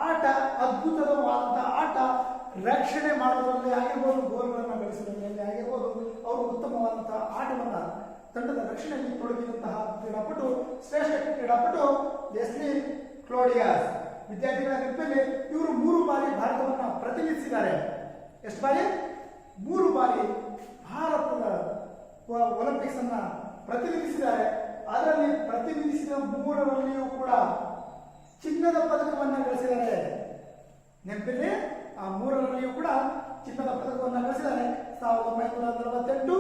ಆಟ ಅದ್ಭುತವಾದಂತಹ ಆಟ. ರಕ್ಷಣೆ ಮಾಡೋದ್ರಲ್ಲಿ ಆಗಿರ್ಬೋದು, ಗೋಲ್ಗಳನ್ನು ಗಳಿಸೋದ್ರಲ್ಲಿ ಆಗಿರ್ಬೋದು, ಅವರು ಉತ್ತಮವಾದಂತಹ ಆಟವನ್ನ ತಂಡದ ರಕ್ಷಣೆಯಲ್ಲಿ ತೊಡಗಿದಂತಹ ಕ್ರೀಡಾಪಟು, ಶ್ರೇಷ್ಠ ಕ್ರೀಡಾಪಟು ಲೆಸ್ಲಿ ಕ್ಲೋಡಿಯಸ್. ವಿದ್ಯಾರ್ಥಿಗಳ ನೆನಪಲ್ಲಿ ಇವರು 3 ಬಾರಿ ಭಾರತವನ್ನು ಪ್ರತಿನಿಧಿಸಿದ್ದಾರೆ. ಎಷ್ಟು ಬಾರಿ? 3 ಬಾರಿ ಭಾರತದ ಒಲಿಂಪಿಕ್ಸ್ ಅನ್ನ ಪ್ರತಿನಿಧಿಸಿದ್ದಾರೆ. ಅದರಲ್ಲಿ ಪ್ರತಿನಿಧಿಸಿದ 3ರಲ್ಲಿಯೂ ಕೂಡ ಚಿನ್ನದ ಪದಕವನ್ನು ಗಳಿಸಿದ್ದಾರೆ. ನೆನಪಿರಲಿ, ಆ 3ರಲ್ಲಿಯೂ ಕೂಡ ಚಿನ್ನದ ಪದಕವನ್ನು ಗಳಿಸಿದ್ದಾರೆ. 1948, 1952,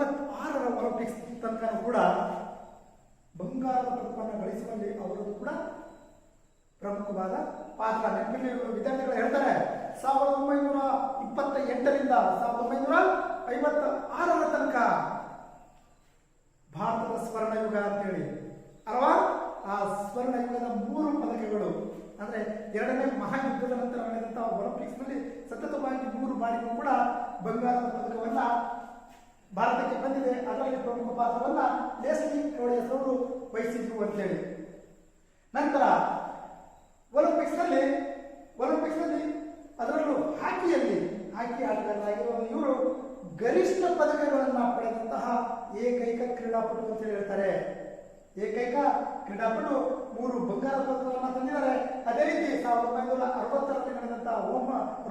1956ರ ಒಲಿಂಪಿಕ್ಸ್ ತನಕ ಕೂಡ ಬಂಗಾರದ ಪದಕವನ್ನು ಗಳಿಸುವಲ್ಲಿ ಅವರದ್ದು ಕೂಡ ಪ್ರಮುಖವಾದ ಪಾತ್ರ. ನೆನಪಿನಲ್ಲಿ ವಿದ್ಯಾರ್ಥಿಗಳು ಹೇಳ್ತಾರೆ, 1928ರಿಂದ 1956ರ ತನಕ ಭಾರತದ ಸ್ವರ್ಣಯುಗ ಅಂತೇಳಿ ಅಲ್ವಾ. ಆ ಸ್ವರ್ಣಯುಗದ 3 ಪದಕಗಳು ಅಂದ್ರೆ 2ನೇ ಮಹಾಯುದ್ಧದ ನಂತರ ನಡೆದಂತಹ ಒಲಿಂಪಿಕ್ಸ್ ನಲ್ಲಿ ಸತತವಾಗಿ 3 ಬಾರಿಗೂ ಕೂಡ ಬಂಗಾರದ ಪದಕವನ್ನ ಭಾರತಕ್ಕೆ ಬಂದಿದೆ. ಅದರಲ್ಲಿ ಪ್ರಮುಖ ಪಾತ್ರವನ್ನ ಲೆಸ್ಲಿ ಕ್ಲೋಡಿಯಸ್ ಅವರು ವಹಿಸಿದ್ರು ಅಂತೇಳಿ. ನಂತರ ಒಲಿಂಪಿಕ್ಸ್ ನಲ್ಲಿ ಅದರಲ್ಲೂ ಹಾಕಿ ಆಟಗಾರರಾಗಿರುವ ಇವರು ಗರಿಷ್ಠ ಪದಕಗಳನ್ನು ಪಡೆದಂತಹ ಏಕೈಕ ಕ್ರೀಡಾಪಟು ಅಂತ ಹೇಳ್ತಾರೆ. ಏಕೈಕ ಕ್ರೀಡಾಪಟು 3 ಬಂಗಾರದ ಪದಕವನ್ನು ತಂದಿದ್ದಾರೆ. ಅದೇ ರೀತಿ 1960ರಲ್ಲಿ ನಡೆದಂತಹ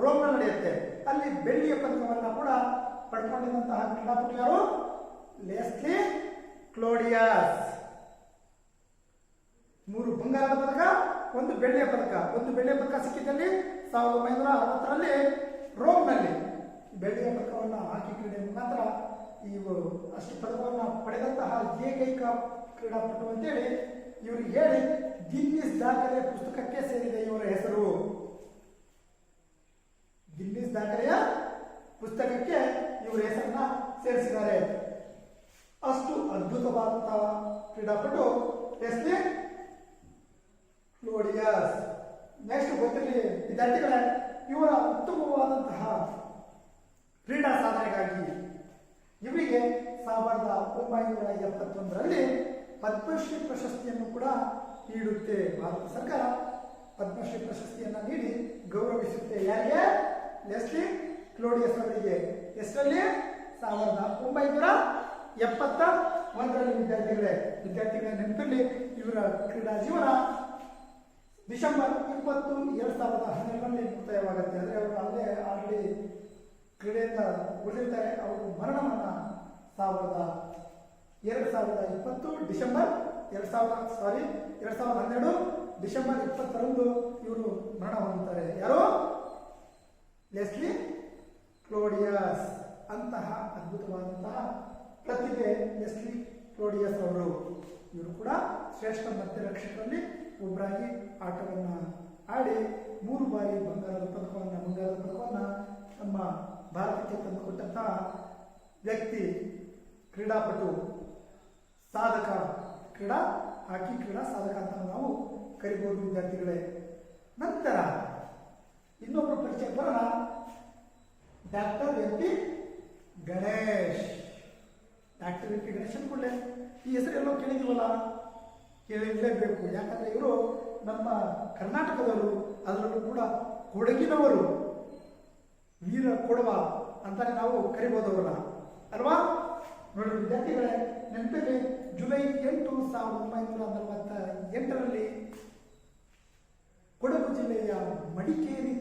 ರೋಮ್ನಲ್ಲಿ ನಡೆಯುತ್ತೆ, ಅಲ್ಲಿ ಬೆಳ್ಳಿಯ ಪದಕವನ್ನು ಕೂಡ ಪಡ್ಕೊಂಡಿದ್ದಂತಹ ಕ್ರೀಡಾಪಟು ಯಾರು? ಲೆಸ್ಲಿ ಕ್ಲೋಡಿಯಸ್. 3 ಬಂಗಾರದ ಪದಕ, 1 ಬೆಳ್ಳಿಯ ಪದಕ. 1 ಬೆಳ್ಳಿಯ ಪದಕ ಸಿಕ್ಕಿದ್ದಲ್ಲಿ 1960ರಲ್ಲಿ ರೋಮ್ನಲ್ಲಿ ಬೆಳ್ಳಿಯ ಪದಕವನ್ನು ಹಾಕಿ ಕ್ರೀಡೆ ಮುಖಾಂತರ ಇವರು ಅಷ್ಟು ಪದಕವನ್ನು ಪಡೆದಂತಹ ಏಕೈಕ ಕ್ರೀಡಾಪಟು ಅಂತೇಳಿ ಇವ್ರಿಗೆ ಹೇಳಿ ಗಿನ್ನಿಸ್ ದಾಖಲೆಯ ಪುಸ್ತಕಕ್ಕೆ ಸೇರಿದೆ ಇವರ ಹೆಸರು. ಗಿನ್ನಿಸ್ ದಾಖಲೆಯ ಪುಸ್ತಕಕ್ಕೆ ಇವರ ಹೆಸರನ್ನ ಸೇರಿಸಿದ್ದಾರೆ. ಅಷ್ಟು ಅದ್ಭುತವಾದಂತಹ ಕ್ರೀಡಾಪಟು ಲೆಸ್ಲಿ ಕ್ಲೋಡಿಯಸ್. ನೆಕ್ಸ್ಟ್ ಗೊತ್ತಿರಲಿ ವಿದ್ಯಾರ್ಥಿಗಳೇ, ಇವರ ಉತ್ತಮವಾದಂತಹ ಕ್ರೀಡಾ ಸಾಧನೆಗಾಗಿ ಇವರಿಗೆ 1971ರಲ್ಲಿ ಪದ್ಮಶ್ರೀ ಪ್ರಶಸ್ತಿಯನ್ನು ಕೂಡ ನೀಡುತ್ತೆ. ಭಾರತ ಸರ್ಕಾರ ಪದ್ಮಶ್ರೀ ಪ್ರಶಸ್ತಿಯನ್ನು ನೀಡಿ ಗೌರವಿಸುತ್ತೆ. ಯಾರಿಗೆ? ಲೆಸ್ಲಿ ಕ್ಲೋಡಿಯಸ್ ಅವರಿಗೆ. ಎಷ್ಟರಲ್ಲಿ? 1971ರಲ್ಲಿ. ವಿದ್ಯಾರ್ಥಿಗಳ ನೆನಪಿರಲಿ, ಇವರ ಕ್ರೀಡಾ ಜೀವನ ಡಿಸೆಂಬರ್ 20, 2012ರಲ್ಲಿ ಮುಕ್ತಾಯವಾಗುತ್ತೆ. ಅಂದರೆ ಅವರು ಅಲ್ಲೇ ಆಲ್ರೆಡಿ ಕ್ರೀಡೆಯಿಂದ ಉಳಿದಿರ್ತಾರೆ. ಅವರು ಮರಣವನ್ನ 2020 ಡಿಸೆಂಬರ್ 2012 ಡಿಸೆಂಬರ್ 20ರಂದು ಇವರು ಮರಣ ಹೊಂದುತ್ತಾರೆ. ಯಾರು? ಲೆಸ್ಲಿ ಕ್ಲೋಡಿಯಸ್. ಅಂತಹ ಅದ್ಭುತವಾದಂತಹ ಪ್ರತಿಭೆ ಲೆಸ್ಲಿ ಕ್ಲೋಡಿಯಸ್ ಅವರು. ಇವರು ಕೂಡ ಶ್ರೇಷ್ಠ ಮಧ್ಯರಕ್ಷಕರಲ್ಲಿ ಒಬ್ಬರಾಗಿ ಆಟವನ್ನು ಆಡಿ 3 ಬಾರಿ ಬಂಗಾರದ ಪದಕವನ್ನು ನಮ್ಮ ಭಾರತಕ್ಕೆ ತಂದುಕೊಟ್ಟಂತಹ ವ್ಯಕ್ತಿ, ಕ್ರೀಡಾಪಟು, ಸಾಧಕ, ಹಾಕಿ ಕ್ರೀಡಾ ಸಾಧಕ ಅಂತ ನಾವು ಕರಿಬಹುದು ವಿದ್ಯಾರ್ಥಿಗಳೇ. ನಂತರ ಇನ್ನೊಬ್ಬರು ಪರಿಚಯ ಬರೋಣ, doctor M P Ganesh. Doctor M P Ganesh ಅನ್ಕೊಳ್ಳೆ ಈ ಹೆಸರೆಲ್ಲೋ ಕೇಳಿದೀವಲ್ಲ, ಕೇಳಿರಲೇಬೇಕು. ಯಾಕಂದರೆ ಇವರು ನಮ್ಮ ಕರ್ನಾಟಕದವರು, ಅದರಲ್ಲೂ ಕೂಡ ಕೊಡಗಿನವರು, ವೀರ ಕೊಡವ ಅಂತಾನೆ ನಾವು ಕರಿಬೋದು ಅವರನ್ನ, ಅಲ್ವಾ? ನೋಡಿ ವಿದ್ಯಾರ್ಥಿಗಳೇ, ನೆನಪಿಗೆ ಜುಲೈ 8, 1948ರಲ್ಲಿ ಕೊಡಗು ಜಿಲ್ಲೆಯ ಮಡಿಕೇರಿ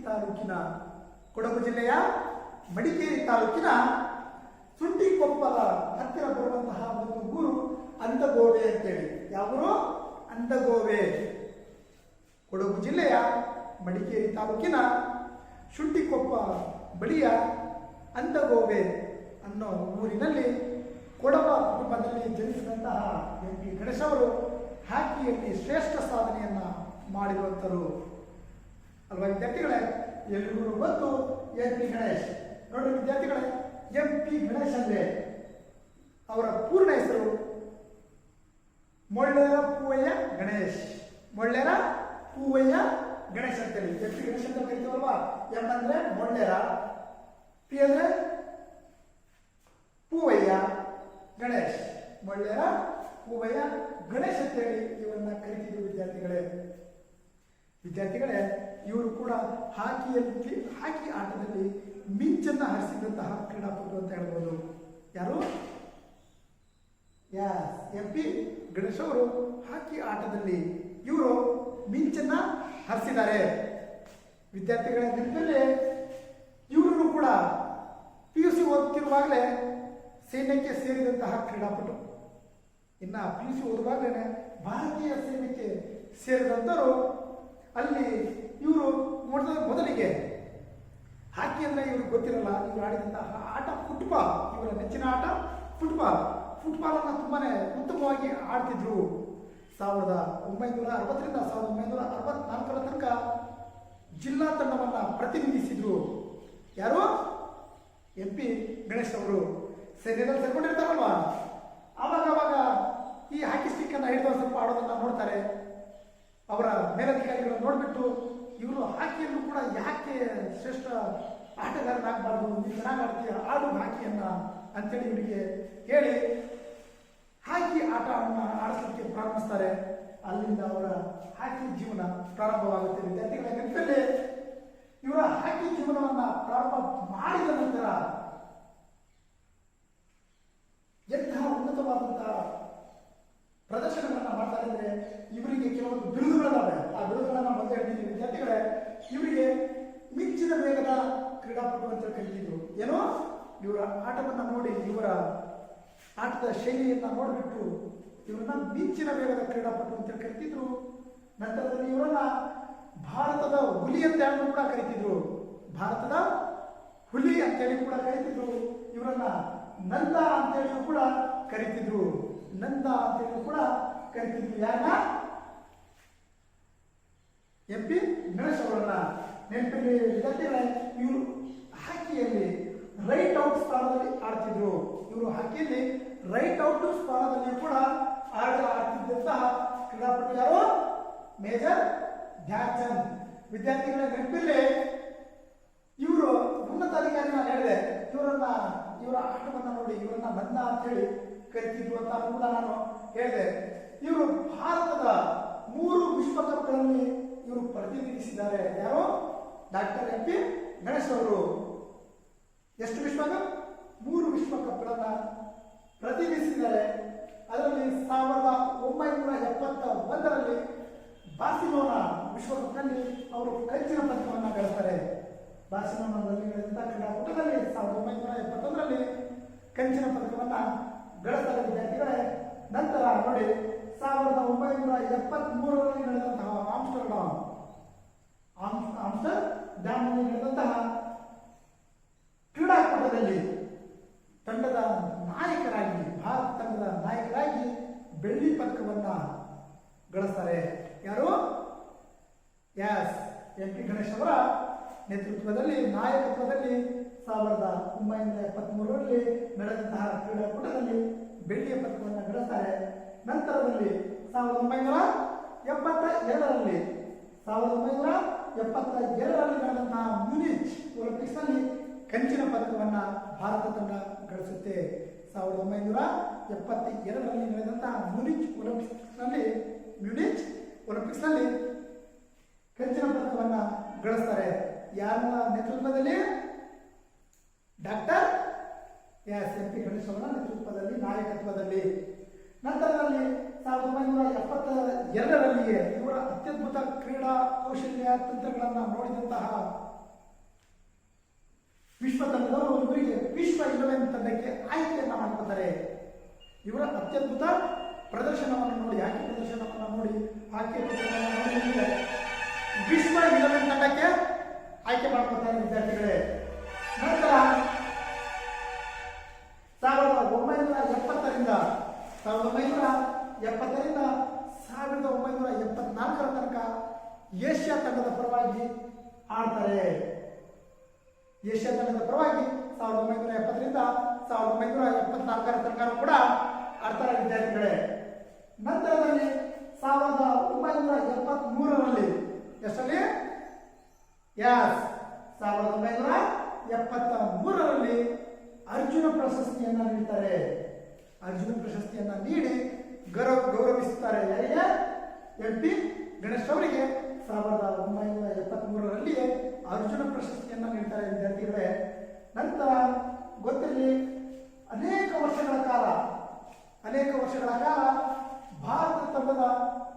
ತಾಲೂಕಿನ ಸುಂಟಿಕೊಪ್ಪದ ಹತ್ತಿರ ಬರುವಂತಹ ಒಂದು ಊರು ಅಂದಗೋವೆ ಅಂತೇಳಿ. ಯಾವೂರು? ಅಂದಗೋವೆ. ಕೊಡಗು ಜಿಲ್ಲೆಯ ಮಡಿಕೇರಿ ತಾಲೂಕಿನ ಶುಂಠಿಕೊಪ್ಪ ಬಳಿಯ ಅಂದಗೋವೆ ಅನ್ನೋ ಊರಿನಲ್ಲಿ ಕೊಡವ ಕುಟುಂಬದಲ್ಲಿ ಜನಿಸಿದಂತಹ MP ಗಣೇಶ್ ಅವರು ಹಾಕಿಯಲ್ಲಿ ಶ್ರೇಷ್ಠ ಸಾಧನೆಯನ್ನ ಮಾಡಿರುವಂತರು, ಅಲ್ವಾ ವಿದ್ಯಾರ್ಥಿಗಳೇ? ಎಲ್ರಿಗೂ ಗೊತ್ತು MP ಗಣೇಶ್. ನೋಡಿ ವಿದ್ಯಾರ್ಥಿಗಳೇ, MP ಗಣೇಶ್ ಅಂದ್ರೆ ಅವರ ಪೂರ್ಣ ಹೆಸರು ಮೊಳ್ಳೇರ ಪೂವಯ್ಯ ಗಣೇಶ್. ಮೊಳ್ಳೇರ ಪೂವಯ್ಯ ಗಣೇಶ್ ಅಂತೇಳಿ MP ಗಣೇಶ್ ಅಂತ ಕರಿತೀವಲ್ವಾ? ಎಂ ಅಂದ್ರೆ ಮೊಳ್ಳೇರ, ಪಿ ಅಂದ್ರೆ ಪೂವಯ್ಯ ಗಣೇಶ್. ಮೊಳ್ಳೇರ ಪೂವಯ್ಯ ಗಣೇಶ್ ಅಂತೇಳಿ ಇವರನ್ನ ಕರಿತಿದ್ರು ವಿದ್ಯಾರ್ಥಿಗಳೇ. ಇವರು ಕೂಡ ಹಾಕಿ ಆಟದಲ್ಲಿ ಮಿಂಚನ್ನ ಹರಿಸಿದಂತಹ ಕ್ರೀಡಾಪಟು ಅಂತ ಹೇಳ್ಬೋದು. ಯಾರು? MP ಗಣೇಶ್ ಅವರು ಹಾಕಿ ಆಟದಲ್ಲಿ ಇವರು ಮಿಂಚನ್ನ ಹರಿಸಿದ್ದಾರೆ. ವಿದ್ಯಾರ್ಥಿಗಳ ನೆನಪಲ್ಲಿ ಇವರು ಕೂಡ PUC ಓದುತ್ತಿರುವಾಗಲೇ ಸೈನ್ಯಕ್ಕೆ ಸೇರಿದಂತಹ ಕ್ರೀಡಾಪಟು. ಇನ್ನು PUC ಓದುವಾಗಲೇ ಭಾರತೀಯ ಸೈನ್ಯಕ್ಕೆ ಸೇರಿದಂತರು. ಅಲ್ಲಿ ಇವರು ಮೊದಲಿಗೆ ಹಾಕಿ ಅಂದ್ರೆ ಇವ್ರಿಗೆ ಗೊತ್ತಿರಲ್ಲ, ಇವರು ಆಡಿದಂತಹ ಆಟ ಫುಟ್ಬಾಲ್. ಇವರ ನೆಚ್ಚಿನ ಆಟ ಫುಟ್ಬಾಲ್ ಅನ್ನು ತುಂಬಾನೇ ಉತ್ತಮವಾಗಿ ಆಡ್ತಿದ್ರು. 1960ರಿಂದ 1964ರ ತನಕ ಜಿಲ್ಲಾ ತಂಡವನ್ನ ಪ್ರತಿನಿಧಿಸಿದ್ರು. ಯಾರು? MP ಗಣೇಶ್ ಅವರು. ಸೈನ್ಯದಲ್ಲಿ ಸೇರ್ಕೊಂಡಿರ್ತಾರಲ್ವಾ, ಅವಾಗ ಈ ಹಾಕಿ ಸ್ಟಿಕ್ ಅನ್ನ ಹಿಡಿದು ಸ್ವಲ್ಪ ಆಡೋದನ್ನ ನೋಡ್ತಾರೆ. ಅವರ ಮೇಲಧಿಕಾರಿಗಳನ್ನು ನೋಡ್ಬಿಟ್ಟು ಇವರು ಹಾಕಿಯನ್ನು ಕೂಡ ಯಾಕೆ ಶ್ರೇಷ್ಠ ಆಟಗಾರನಾಗಬಾರ್ದು, ನೀವು ಚೆನ್ನಾಗಿ ಆಡ್ತೀಯ, ಆಡು ಹಾಕಿಯನ್ನ ಅಂತೇಳಿ ಇವರಿಗೆ ಹೇಳಿ ಹಾಕಿ ಆಟವನ್ನು ಆಡಿಸಲಿಕ್ಕೆ ಪ್ರಾರಂಭಿಸ್ತಾರೆ. ಅಲ್ಲಿಂದ ಅವರ ಹಾಕಿ ಜೀವನ ಪ್ರಾರಂಭವಾಗುತ್ತೆ. ವಿದ್ಯಾರ್ಥಿಗಳ ನೆನಪಲ್ಲಿ ಇವರ ಹಾಕಿ ಜೀವನವನ್ನ ಪ್ರಾರಂಭ ಮಾಡಿದ ನಂತರ ಎಂತಹ ಉನ್ನತವಾದಂತಹ ಪ್ರದರ್ಶನಗಳನ್ನ ಮಾಡ್ತಾರೆ ಅಂದ್ರೆ ಇವರಿಗೆ ಕೆಲವೊಂದು ಬಿರುದುಗಳಿದ್ದಾವೆ. ಆ ಬಿರುದುಗಳನ್ನ ಮೊದಲು ಹೇಳ್ತಿದ್ವಿ ವಿದ್ಯಾರ್ಥಿಗಳೇ. ಇವರಿಗೆ ಮಿಂಚಿನ ವೇಗದ ಕ್ರೀಡಾಪಟು ಅಂತ ಕರೀತಿದ್ರು. ಏನೋ ಇವರ ಆಟವನ್ನ ನೋಡಿ, ಇವರ ಆಟದ ಶೈಲಿಯನ್ನ ನೋಡ್ಬಿಟ್ಟು ಇವರನ್ನ ಮಿಂಚಿನ ವೇಗದ ಕ್ರೀಡಾಪಟು ಅಂತ ಕರಿತಿದ್ರು. ನಂತರದಲ್ಲಿ ಇವರನ್ನ ಭಾರತದ ಹುಲಿ ಅಂತ ಕೂಡ ಕರಿತಿದ್ರು. ಭಾರತದ ಹುಲಿ ಅಂತೇಳಿ ಕೂಡ ಕರಿತಿದ್ರು. ಇವರನ್ನ ನಂದ ಅಂತೇಳಿ ಕೂಡ ಕರಿತಿದ್ರು. ಯಾರನ್ನ? MP ಗಣೇಶ್ ಅವರನ್ನ. ನೆನಪಿಗೆ ವಿದ್ಯಾರ್ಥಿಗಳೇ, ಇವರು ಹಾಕಿಯಲ್ಲಿ ರೈಟ್ ಔಟ್ ಸ್ಥಾನದಲ್ಲಿ ಆಡ್ತಿದ್ರು. ಇವರು ಹಾಕಿಯಲ್ಲಿ ರೈಟ್ ಔಟ್ ಸ್ಥಾನದಲ್ಲಿ ಕೂಡ ಆಡ್ತಿದ್ದಂತಹ ಕ್ರೀಡಾಪಟು ಯಾರು? ಮೇಜರ್ ಧ್ಯಾನ್ ಚಂದ್. ವಿದ್ಯಾರ್ಥಿಗಳ ನೆನಪಿಲ್ಲಿ ಇವರು ಉನ್ನತ ಅಧಿಕಾರಿ. ನಾನು ಹೇಳಿದೆ ಇವರ ಆಟವನ್ನ ನೋಡಿ ಇವರನ್ನ ನಂದ ಅಂತ ಹೇಳಿ ಕರಿತಿದ್ರು ಅಂತ ಕೂಡ ನಾನು ಹೇಳಿದೆ. ಇವರು ಭಾರತದ 3 ವಿಶ್ವಕಪ್ಗಳಲ್ಲಿ ಇವರು ಪ್ರತಿನಿಧಿಸಿದ್ದಾರೆ. ಯಾರು? ಡಾಕ್ಟರ್ MP ಗಣೇಶ್ ಅವರು. ಎಷ್ಟು ವಿಶ್ವಕಪ್? 3 ವಿಶ್ವಕಪ್ಗಳನ್ನ ಪ್ರತಿನಿಧಿಸಿದ್ದಾರೆ. ಅದರಲ್ಲಿ 1971ರಲ್ಲಿ ಬಾರ್ಸಿಲೋನಾ ವಿಶ್ವಕಪ್ನಲ್ಲಿ ಅವರು ಕಂಚಿನ ಪದಕವನ್ನು ಗಳಿಸ್ತಾರೆ. ಬಾರ್ಸಿಲೋನಾದಲ್ಲಿ ನಡೆದಂತಹ ಕ್ರೀಡಾಕೂಟದಲ್ಲಿ 1971ರಲ್ಲಿ ಕಂಚಿನ ಪದಕವನ್ನ ಗಳಿಸ್ತಾರೆ ವಿದ್ಯಾರ್ಥಿಗಳೇ. ನಂತರ ನೋಡಿ 1973ರಲ್ಲಿ ನಡೆದಂತಹ ಆಮ್ಸ್ಟರ್ಡ್ಯಾಮ್ನಲ್ಲಿ ನಡೆದಂತಹ ಕ್ರೀಡಾಕೂಟದಲ್ಲಿ ತಂಡದ ನಾಯಕರಾಗಿ, ಭಾರತ ತಂಡದ ನಾಯಕರಾಗಿ ಬೆಳ್ಳಿ ಪದಕವನ್ನ ಗಳಿಸ್ತಾರೆ. ಯಾರು? MP ಗಣೇಶ್ ಅವರ ನೇತೃತ್ವದಲ್ಲಿ, ನಾಯಕತ್ವದಲ್ಲಿ 1973ರಲ್ಲಿ ನಡೆದಂತಹ ಕ್ರೀಡಾಕೂಟದಲ್ಲಿ ಬೆಳ್ಳಿಯ ಪದಕವನ್ನು ಗಳಿಸ್ತಾರೆ. ನಂತರದಲ್ಲಿ 1972ರಲ್ಲಿ ನಡೆದಂತಹ ಮ್ಯೂನಿಚ್ ಒಲಿಂಪಿಕ್ಸ್ ನಲ್ಲಿ ಕಂಚಿನ ಪದಕವನ್ನ ಭಾರತ ತಂಡ ಗಳಿಸುತ್ತೆ. 1972 72ರಲ್ಲಿ ನಡೆದಂತಹ ಮ್ಯೂನಿಚ್ ಒಲಿಂಪಿಕ್ಸ್ನಲ್ಲಿ ಕಂಚಿನ ಪದಕವನ್ನು ಗಳಿಸ್ತಾರೆ. ಯಾರ ನೇತೃತ್ವದಲ್ಲಿ? ಡಾಕ್ಟರ್ ಎಂ ಪಿ ಗಣೇಶ್ ಅವರ ನೇತೃತ್ವದಲ್ಲಿ, ನಾಯಕತ್ವದಲ್ಲಿ. ನಂತರದಲ್ಲಿ 1972ರಲ್ಲಿಯೇ ಇವರ ಅತ್ಯದ್ಭುತ ಕ್ರೀಡಾ ಕೌಶಲ್ಯ ತಂತ್ರಗಳನ್ನು ನೋಡಿದಂತಹ ವಿಶ್ವ ತಂಡದವರು ಇವರಿಗೆ ವಿಶ್ವ 11 ತಂಡಕ್ಕೆ ಆಯ್ಕೆಯನ್ನು ಮಾಡ್ಕೊತಾರೆ. ಇವರ ಅತ್ಯದ್ಭುತ ಪ್ರದರ್ಶನವನ್ನು ನೋಡಿ, ಹಾಕಿ ಪ್ರದರ್ಶನವನ್ನು ನೋಡಿ, ಹಾಕಿ ವಿಶ್ವ 11 ತಂಡಕ್ಕೆ ಆಯ್ಕೆ ಮಾಡ್ಕೊತಾರೆ ವಿದ್ಯಾರ್ಥಿಗಳೇ. ನಂತರ 1970ರಿಂದ 1974ರ ತನಕ ಏಷ್ಯಾ ತಂಡದ ಪರವಾಗಿ ಆಡ್ತಾರೆ. ಏಷ್ಯಾ ತಂಡದ ಪರವಾಗಿ 1970ರಿಂದ 1974ರ ತನಕ ಕೂಡ ಆಡ್ತಾರೆ ವಿದ್ಯಾರ್ಥಿಗಳೇ. ನಂತರದಲ್ಲಿ 1973ರಲ್ಲಿ ಎಷ್ಟರಲ್ಲಿ? 1973ರಲ್ಲಿ ಅರ್ಜುನ ಪ್ರಶಸ್ತಿಯನ್ನು ನೀಡ್ತಾರೆ. ಅರ್ಜುನ ಪ್ರಶಸ್ತಿಯನ್ನು ನೀಡಿ ಗೌರವಿಸುತ್ತಾರೆ. ಯಾರಿಗೆ? ಎಂ ಪಿ ಗಣೇಶ್ ಅವರಿಗೆ 1973ರಲ್ಲಿಯೇ ಅರ್ಜುನ ಪ್ರಶಸ್ತಿಯನ್ನು ನೀಡ್ತಾರೆ ವಿದ್ಯಾರ್ಥಿಗಳೇ. ನಂತರ ಗೊತ್ತಿರಲಿ, ಅನೇಕ ವರ್ಷಗಳ ಕಾಲ ಭಾರತ ತಂಡದ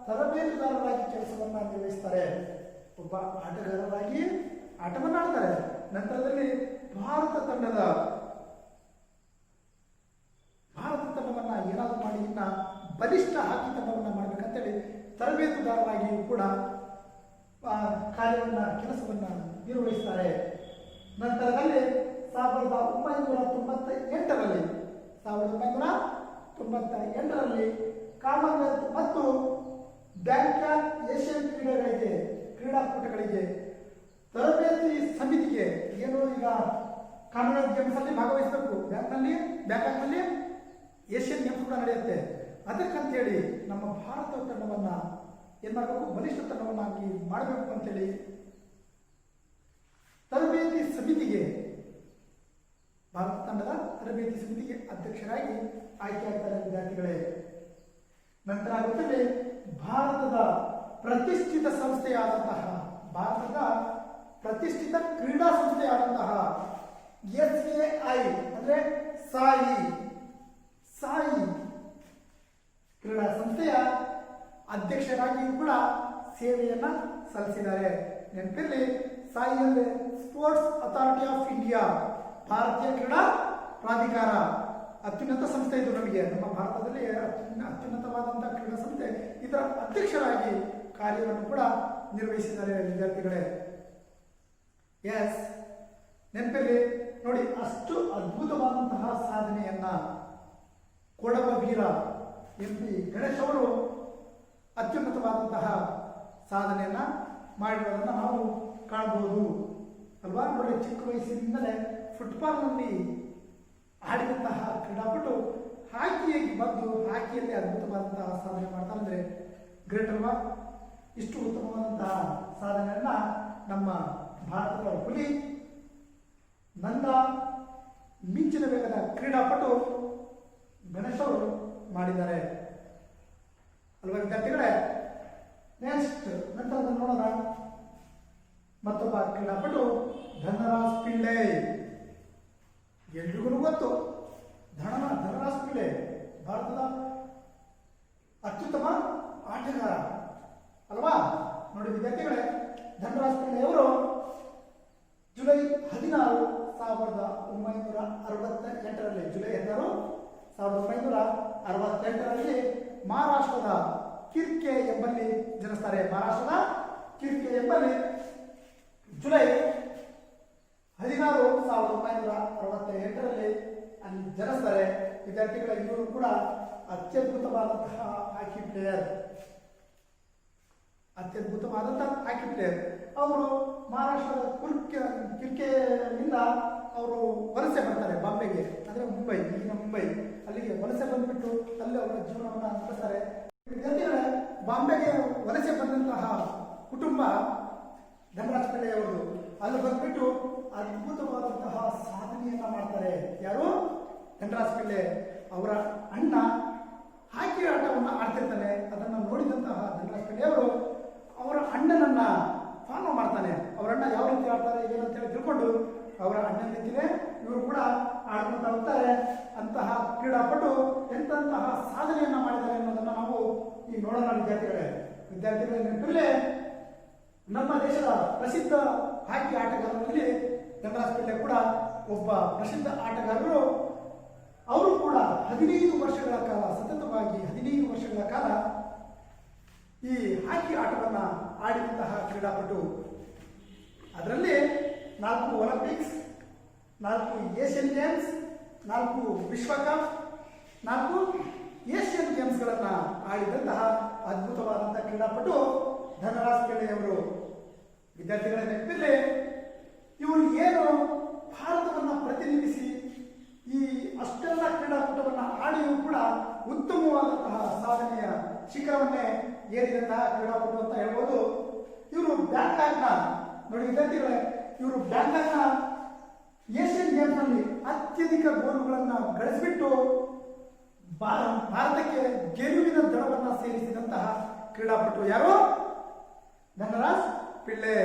ತರಬೇತುದಾರರಾಗಿ ಕೆಲಸವನ್ನು ನಿರ್ವಹಿಸ್ತಾರೆ. ಒಬ್ಬ ಆಟಗಾರರಾಗಿ ಆಟವನ್ನು ಆಡ್ತಾರೆ. ನಂತರದಲ್ಲಿ ಭಾರತ ತಂಡವನ್ನು ಏನಾದರೂ ಮಾಡಿ ಇನ್ನ ಬಲಿಷ್ಠ ಹಾಕಿ ತಂಡವನ್ನು ಮಾಡಬೇಕಂತೇಳಿ ತರಬೇತುದಾರರಾಗಿಯೂ ಕೂಡ ಕೆಲಸವನ್ನು ನಿರ್ವಹಿಸ್ತಾರೆ. ನಂತರದಲ್ಲಿ 1998ರಲ್ಲಿ ಕಾಮನ್ವೆಲ್ತ್ ಮತ್ತು ಬ್ಯಾಂಕಾಕ್ ಏಷ್ಯನ್ ಕ್ರೀಡಾಕೂಟಗಳಿಗೆ ತರಬೇತಿ ಸಮಿತಿಗೆ ಏನು ಈಗ ಕಾಮನ್ವೆಲ್ತ್ ಗೇಮ್ಸ್ ಅಲ್ಲಿ ಭಾಗವಹಿಸಬೇಕು, ಬ್ಯಾಂಕಾಕ್ನಲ್ಲಿ ಏಷ್ಯನ್ ಗೇಮ್ಸ್ ಕೂಡ ನಡೆಯುತ್ತೆ. ಅದಕ್ಕಂತೇಳಿ ನಮ್ಮ ಭಾರತ ತಂಡವನ್ನು ಏನ್ ಮಾಡಬೇಕು? ಬಲಿಷ್ಠ ತಂಡವನ್ನಾಗಿ ಮಾಡಬೇಕು ಅಂತೇಳಿ ತರಬೇತಿ ಸಮಿತಿಗೆ, ಭಾರತ ತಂಡದ ತರಬೇತಿ ಸಮಿತಿಗೆ ಅಧ್ಯಕ್ಷರಾಗಿ ಆಯ್ಕೆಯಾಗ್ತಾರೆ ವಿದ್ಯಾರ್ಥಿಗಳೇ. ನಂತರ ಗೊತ್ತಿದೆ, ಭಾರತದ ಪ್ರತಿಷ್ಠಿತ ಕ್ರೀಡಾ ಸಂಸ್ಥೆಯಾದಂತಹ SAI ಅಂದ್ರೆ ಸಾಯಿ ಕ್ರೀಡಾ ಸಂಸ್ಥೆಯ ಅಧ್ಯಕ್ಷರಾಗಿಯೂ ಕೂಡ ಸೇವೆಯನ್ನ ಸಲ್ಲಿಸಿದ್ದಾರೆ. ನೆನಪಿರಲಿ, ಸಾಯಿ ಅಂದ್ರೆ ಸ್ಪೋರ್ಟ್ಸ್ ಅಥಾರಿಟಿ ಆಫ್ ಇಂಡಿಯಾ, ಭಾರತೀಯ ಕ್ರೀಡಾ ಪ್ರಾಧಿಕಾರ. ಅತ್ಯುನ್ನತ ಸಂಸ್ಥೆ ಇದು. ನಮ್ಮ ಭಾರತದಲ್ಲಿ ಅತ್ಯುನ್ನತವಾದಂತಹ ಕ್ರೀಡಾ ಸಂಸ್ಥೆ. ಇದರ ಅಧ್ಯಕ್ಷರಾಗಿ ಕಾರ್ಯವನ್ನು ಕೂಡ ನಿರ್ವಹಿಸಿದ್ದಾರೆ ವಿದ್ಯಾರ್ಥಿಗಳೇ. ನೆನಪಿರಲಿ ನೋಡಿ, ಅಷ್ಟು ಅದ್ಭುತವಾದಂತಹ ಸಾಧನೆಯನ್ನ ಕೊಡವ ವೀರ ಎಂ ಪಿ ಗಣೇಶ್ ಅವರು ಅತ್ಯುನ್ನತವಾದಂತಹ ಸಾಧನೆಯನ್ನ ಮಾಡಿರೋದನ್ನ ನಾವು ಕಾಣಬಹುದು ಅಲ್ವಾ. ನೋಡಿ, ಚಿಕ್ಕ ವಯಸ್ಸಿನಿಂದಲೇ ಫುಟ್ಬಾಲ್ನಲ್ಲಿ ಆಡಿದಂತಹ ಕ್ರೀಡಾಪಟು ಹಾಕಿಯಾಗಿ ಬಂದು ಹಾಕಿಯಲ್ಲಿ ಅದ್ಭುತವಾದಂತಹ ಸಾಧನೆ ಮಾಡ್ತಾರೆ ಅಂದ್ರೆ ಗ್ರೇಟ್ ಅಲ್ವಾ. ಇಷ್ಟು ಉತ್ತಮವಾದಂತಹ ಸಾಧನೆಯನ್ನ ನಮ್ಮ ಭಾರತದ ಹುಲಿ ನಂದ ಮಿಂಚಿನ ವೇಗದ ಕ್ರೀಡಾಪಟು ಗಣೇಶ್ ಅವರು ಮಾಡಿದ್ದಾರೆ ಅಲ್ವಾ ವಿದ್ಯಾರ್ಥಿಗಳೇ. ನೆಕ್ಸ್ಟ್ ನಂತರ ನೋಡೋಣ, ಮತ್ತೊಬ್ಬ ಕ್ರೀಡಾಪಟು ಧನರಾಜ್ ಪಿಳ್ಳೆ. ಎಲ್ರಿಗೂ ಗೊತ್ತು, ಧನರಾಜ್ ಪಿಳ್ಳೆ ಭಾರತದ ಅತ್ಯುತ್ತಮ ಆಟಗಾರ ಅಲ್ವಾ. ನೋಡಿ ವಿದ್ಯಾರ್ಥಿಗಳೇ, ಧನರಾಜ್ ಪಿಳ್ಳೆ ಅವರು ಜುಲೈ 16, 1968ರಲ್ಲಿ ಜುಲೈ 16, 1968ರಲ್ಲಿ ಮಹಾರಾಷ್ಟ್ರದ ಕಿರ್ಕೆ ಎಂಬಲ್ಲಿ ಜನಿಸ್ತಾರೆ. ಮಹಾರಾಷ್ಟ್ರದ ಕಿರ್ಕೆ ಎಂಬಲ್ಲಿ ಜುಲೈ 16, 1968ರಲ್ಲಿ ಅಲ್ಲಿ ಜನಿಸ್ತಾರೆ ವಿದ್ಯಾರ್ಥಿಗಳ. ಇವರು ಕೂಡ ಅತ್ಯದ್ಭುತವಾದಂತಹ ಹಾಕಿ ಪ್ಲೇಯರ್. ಅವರು ಮಹಾರಾಷ್ಟ್ರದ ಕಿರ್ಕೆಯಿಂದ ಅವರು ವಲಸೆ ಬರ್ತಾರೆ ಬಾಂಬೆಗೆ, ಅಂದ್ರೆ ಮುಂಬೈ, ಈಗಿನ ಮುಂಬೈ. ಅಲ್ಲಿಗೆ ವಲಸೆ ಬಂದ್ಬಿಟ್ಟು ಅಲ್ಲಿ ಅವರ ಜೀವನವನ್ನು ನಡೆಸ್ತಾರೆ ವಿದ್ಯಾರ್ಥಿಗಳೇ. ಬಾಂಬೆಗೆ ವಲಸೆ ಬಂದಂತಹ ಕುಟುಂಬ ಧನರಾಜ್ ಪಿಳ್ಳೆ ಅವರು ಅಲ್ಲಿ ಬಂದ್ಬಿಟ್ಟು ಅದ್ಭುತವಾದಂತಹ ಸಾಧನೆಯನ್ನ ಮಾಡ್ತಾರೆ. ಯಾರು? ಧನರಾಜ್ ಪಿಳ್ಳೆ. ಅವರ ಅಣ್ಣ ಹಾಕಿ ಆಟವನ್ನು ಆಡ್ತಿರ್ತಾನೆ. ಅದನ್ನು ನೋಡಿದಂತಹ ಧನರಾಜ್ ಪಿಳ್ಳೆ ಅವರು ಅವರ ಅಣ್ಣನನ್ನ ಫಾಲೋ ಮಾಡ್ತಾನೆ. ಅವರ ಅಣ್ಣ ಯಾವ ರೀತಿ ಆಡ್ತಾರೆ ಏನಂತೇಳಿ ತಿಳ್ಕೊಂಡು ಅವರ ಅಣ್ಣನ ರೀತಿಯೇ ಇವರು ಕೂಡ ಆಡ್ಕೊಳ್ತಾ ಹೋಗ್ತಾರೆ. ಅಂತಹ ಕ್ರೀಡಾಪಟು ಎಂತಹ ಸಾಧನೆಯನ್ನ ಮಾಡಿದ್ದಾರೆ ಅನ್ನೋದನ್ನ ನಾವು ಈ ನೋಡೋಣ ವಿದ್ಯಾರ್ಥಿಗಳ ನೆನಪಿರಲಿ. ನಮ್ಮ ದೇಶದ ಪ್ರಸಿದ್ಧ ಹಾಕಿ ಆಟಗಾರರಲ್ಲಿ ಧನರಾಜ್ ಪಿಳ್ಳೆ ಕೂಡ ಒಬ್ಬ ಪ್ರಸಿದ್ಧ ಆಟಗಾರರು. ಅವರು ಕೂಡ 15 ವರ್ಷಗಳ ಕಾಲ ಸತತವಾಗಿ 15 ವರ್ಷಗಳ ಕಾಲ ಈ ಹಾಕಿ ಆಟವನ್ನು ಆಡಿದಂತಹ ಕ್ರೀಡಾಪಟು. ಅದರಲ್ಲಿ 4 ಒಲಿಂಪಿಕ್ಸ್, 4 ಏಷ್ಯನ್ ಗೇಮ್ಸ್, 4 ವಿಶ್ವಕಪ್, 4 ಏಷ್ಯನ್ ಗೇಮ್ಸ್ಗಳನ್ನು ಆಡಿದಂತಹ ಅದ್ಭುತವಾದಂತಹ ಕ್ರೀಡಾಪಟು ಧನರಾಜ್ ಪಿಳ್ಳೆಯವರು. ವಿದ್ಯಾರ್ಥಿಗಳ ನೆನಪಿರಲಿ, ಇವರು ಏನು ಭಾರತವನ್ನು ಪ್ರತಿನಿಧಿಸಿ ಈ ಅಷ್ಟೆಲ್ಲ ಕ್ರೀಡಾಕೂಟವನ್ನು ಆಡಿಯೂ ಕೂಡ ಉತ್ತಮವಾದಂತಹ ಸಾಧನೆಯ ಶಿಖರವನ್ನೇ ಏರಿದಂತಹ ಕ್ರೀಡಾಪಟು ಅಂತ ಹೇಳ್ಬೋದು. ಇವರು ಬ್ಯಾಂಕಾಕ್ನ ನೋಡಿ ವಿದ್ಯಾರ್ಥಿಗಳೇ, ಇವರು ಬ್ಯಾಂಕಾಕ್ನ ಏಷ್ಯನ್ ಗೇಮ್ಸ್ನಲ್ಲಿ ಅತ್ಯಧಿಕ ಗೋಲುಗಳನ್ನು ಗಳಿಸಿಬಿಟ್ಟು ಭಾರತಕ್ಕೆ ಗೆಲುವಿನ ದಳವನ್ನು ಸೇರಿಸಿದಂತಹ ಕ್ರೀಡಾಪಟು ಯಾರು? ಧನರಾಜ್ ಪಿಳ್ಳೆ.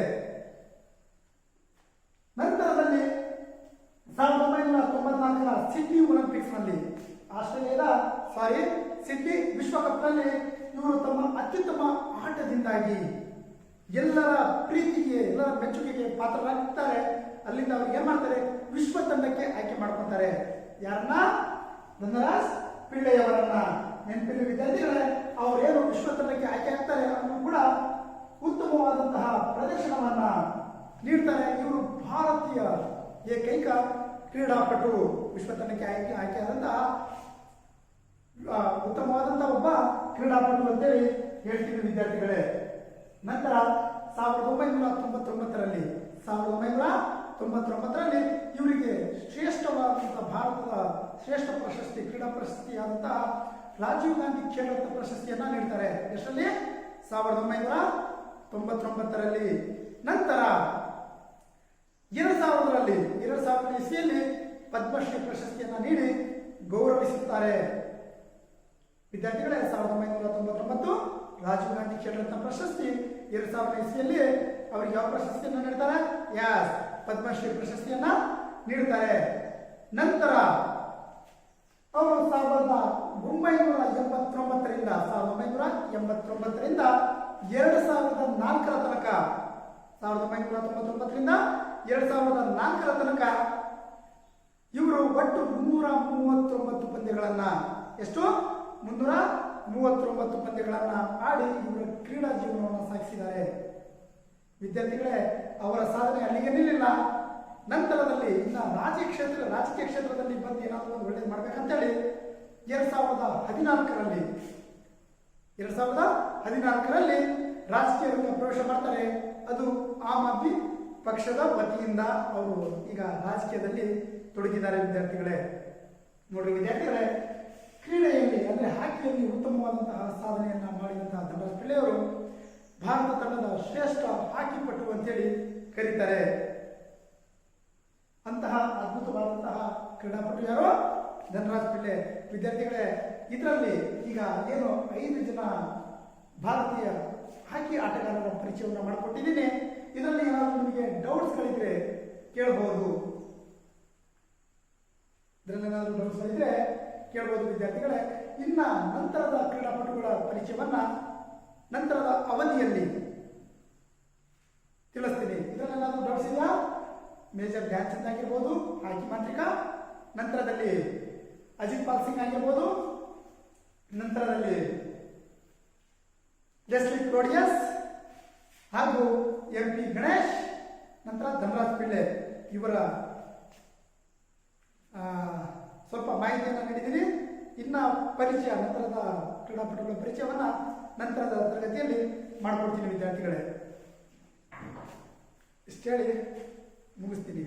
ನಂತರದಲ್ಲಿ 1994ರ ಸಿಡ್ನಿ ಒಲಿಂಪಿಕ್ಸ್ನಲ್ಲಿ ಸಿಡ್ನಿ ವಿಶ್ವಕಪ್ನಲ್ಲಿ ಇವರು ತಮ್ಮ ಅತ್ಯುತ್ತಮ ಆಟದಿಂದಾಗಿ ಎಲ್ಲರ ಪ್ರೀತಿಗೆ ಎಲ್ಲರ ಮೆಚ್ಚುಗೆಗೆ ಪಾತ್ರರಾಗುತ್ತಾರೆ. ಅಲ್ಲಿಂದ ಅವ್ರು ಏನ್ ಮಾಡ್ತಾರೆ, ವಿಶ್ವ ತಂಡಕ್ಕೆ ಆಯ್ಕೆ ಮಾಡ್ಕೊತಾರೆ. ಯಾರನ್ನ? ಧನರಾಜ್ ಪಿಳ್ಳೆಯವರನ್ನ. ನೆನಪಿನ ವಿದ್ಯಾರ್ಥಿಗಳೇ, ಅವರೇನು ವಿಶ್ವ ತಂಡಕ್ಕೆ ಆಯ್ಕೆ ಆಗ್ತಾರೆ ಅವರು ಕೂಡ ಉತ್ತಮವಾದಂತಹ ಪ್ರದರ್ಶನವನ್ನ ನೀಡ್ತಾರೆ. ಇವರು ಭಾರತೀಯ ಏಕೈಕ ಕ್ರೀಡಾಪಟು ವಿಶ್ವ ತಂಡಕ್ಕೆ ಆಯ್ಕೆಯಾದಂತಹ ಉತ್ತಮವಾದಂತಹ ಒಬ್ಬ ಕ್ರೀಡಾಪಟು ಅಂತೇಳಿ ಹೇಳ್ತೀವಿ ವಿದ್ಯಾರ್ಥಿಗಳೇ. ನಂತರ 1999ರಲ್ಲಿ ಇವರಿಗೆ ಶ್ರೇಷ್ಠವಾದಂತಹ ಭಾರತದ ಶ್ರೇಷ್ಠ ಪ್ರಶಸ್ತಿ, ಕ್ರೀಡಾ ಪ್ರಶಸ್ತಿಯಾದಂತಹ ರಾಜೀವ್ ಗಾಂಧಿ ಖೇಲ್ ರತ್ನ ಪ್ರಶಸ್ತಿಯನ್ನ ನೀಡ್ತಾರೆ. ಎಷ್ಟರಲ್ಲಿ? 1999ರಲ್ಲಿ. ನಂತರ 2000 ಇಸ್ವಿಯಲ್ಲಿ ಪದ್ಮಶ್ರೀ ಪ್ರಶಸ್ತಿಯನ್ನ ನೀಡಿ ಗೌರವಿಸುತ್ತಾರೆ. ವಿದ್ಯಾರ್ಥಿಗಳೇ, 1999 ರಾಜೀವ್ ಗಾಂಧಿ ಖೇಲ್ ರತ್ನ ಪ್ರಶಸ್ತಿ. 2000 ಇಸ್ವಿಯಲ್ಲಿ ಅವರಿಗೆ ಯಾವ ಪ್ರಶಸ್ತಿಯನ್ನ ನೀಡ್ತಾರೆ? ಪದ್ಮಶ್ರೀ ಪ್ರಶಸ್ತಿಯನ್ನ ನೀಡುತ್ತಾರೆ. ನಂತರ ಅವರು 1989ರಿಂದ 2004ರ ತನಕ 1999ರಿಂದ 2004ರ ತನಕ ಇವರು ಒಟ್ಟು 339 ಪಂದ್ಯಗಳನ್ನ ಎಷ್ಟು 339 ಪಂದ್ಯಗಳನ್ನ ಆಡಿ ಇವರ ಕ್ರೀಡಾ ಜೀವನವನ್ನು ಸಾಗಿಸಿದ್ದಾರೆ. ವಿದ್ಯಾರ್ಥಿಗಳೇ, ಅವರ ಸಾಧನೆ ಅಲ್ಲಿಗೆ ನಿಲ್ಲಿಲ್ಲ. ನಂತರದಲ್ಲಿ ಇನ್ನು ರಾಜಕೀಯ ಕ್ಷೇತ್ರದಲ್ಲಿ ಬಂದು ಏನಾದರೂ ಒಂದು ಒಳ್ಳೇದು ಮಾಡ್ಬೇಕಂತೇಳಿ 2014ರಲ್ಲಿ ರಾಜಕೀಯ ಪ್ರವೇಶ ಮಾಡ್ತಾರೆ. ಅದು ಆಮ್ ಆದ್ಮಿ ಪಕ್ಷದ ವತಿಯಿಂದ ಅವರು ಈಗ ರಾಜಕೀಯದಲ್ಲಿ ತೊಡಗಿದ್ದಾರೆ. ವಿದ್ಯಾರ್ಥಿಗಳೇ ನೋಡಿ ವಿದ್ಯಾರ್ಥಿಗಳೇ, ಕ್ರೀಡೆಯಲ್ಲಿ ಅಂದರೆ ಹಾಕಿಯಲ್ಲಿ ಉತ್ತಮವಾದಂತಹ ಸಾಧನೆಯನ್ನ ಮಾಡಿದಂತಹ ಧನರಾಜ್ ಪಿಳ್ಳೆಯವರು ಭಾರತ ತಂಡದ ಶ್ರೇಷ್ಠ ಹಾಕಿ ಪಟು ಅಂತೇಳಿ ಕರೀತಾರೆ. ಅಂತಹ ಅದ್ಭುತವಾದಂತಹ ಕ್ರೀಡಾಪಟು ಯಾರು? ಧನರಾಜ್ ಪಿಳ್ಳೆ. ವಿದ್ಯಾರ್ಥಿಗಳೇ, ಇದರಲ್ಲಿ ಈಗ ಏನು 5 ಜನ ಭಾರತೀಯ ಹಾಕಿ ಆಟಗಾರರ ಪರಿಚಯವನ್ನು ಮಾಡಿಕೊಟ್ಟಿದ್ದೀನಿ. ಇದರಲ್ಲಿ ಏನಾದರೂ ನಿಮಗೆ ಡೌಟ್ಸ್ಗಳಿದ್ರೆ ಕೇಳಬಹುದು. ಇದರಲ್ಲಿ ಏನಾದರೂ ಡೌಟ್ಸ್ಗಳಿದ್ರೆ ಕೇಳಬಹುದು ವಿದ್ಯಾರ್ಥಿಗಳೇ. ಇನ್ನ ನಂತರದ ಕ್ರೀಡಾಪಟುಗಳ ಪರಿಚಯವನ್ನ ನಂತರದ ಅವಧಿಯಲ್ಲಿ ತಿಳಿಸ್ತೀನಿ. ಇದರಲ್ಲಿ ಏನಾದರೂ ಡೌಟ್ಸ್ ಇದೆಯಾ? ಮೇಜರ್ ಧ್ಯಾನ್ ಚಂದ್ ಆಗಿರ್ಬೋದು, ಹಾಕಿ ಮಾಂತ್ರಿಕ. ನಂತರದಲ್ಲಿ ಅಜಿತ್ ಪಾಲ್ ಸಿಂಗ್ ಆಗಿರ್ಬೋದು. ನಂತರದಲ್ಲಿ ಲೆಸ್ಲಿ ಕ್ಲೋಡಿಯಸ್ ಹಾಗೂ MP ಗಣೇಶ್. ನಂತರ ಧನರಾಜ್ ಪಿಳ್ಳೆ. ಇವರ ಸ್ವಲ್ಪ ಮಾಹಿತಿಯನ್ನು ನೀಡಿದ್ದೀನಿ. ಇನ್ನ ಪರಿಚಯ, ನಂತರದ ಕ್ರೀಡಾಪಟುಗಳ ಪರಿಚಯವನ್ನ ನಂತರದ ತರಗತಿಯಲ್ಲಿ ಮಾಡಿಕೊಡ್ತೀನಿ ವಿದ್ಯಾರ್ಥಿಗಳೇ. ಇಷ್ಟು ಹೇಳಿ ಮುಗಿಸ್ತೀನಿ.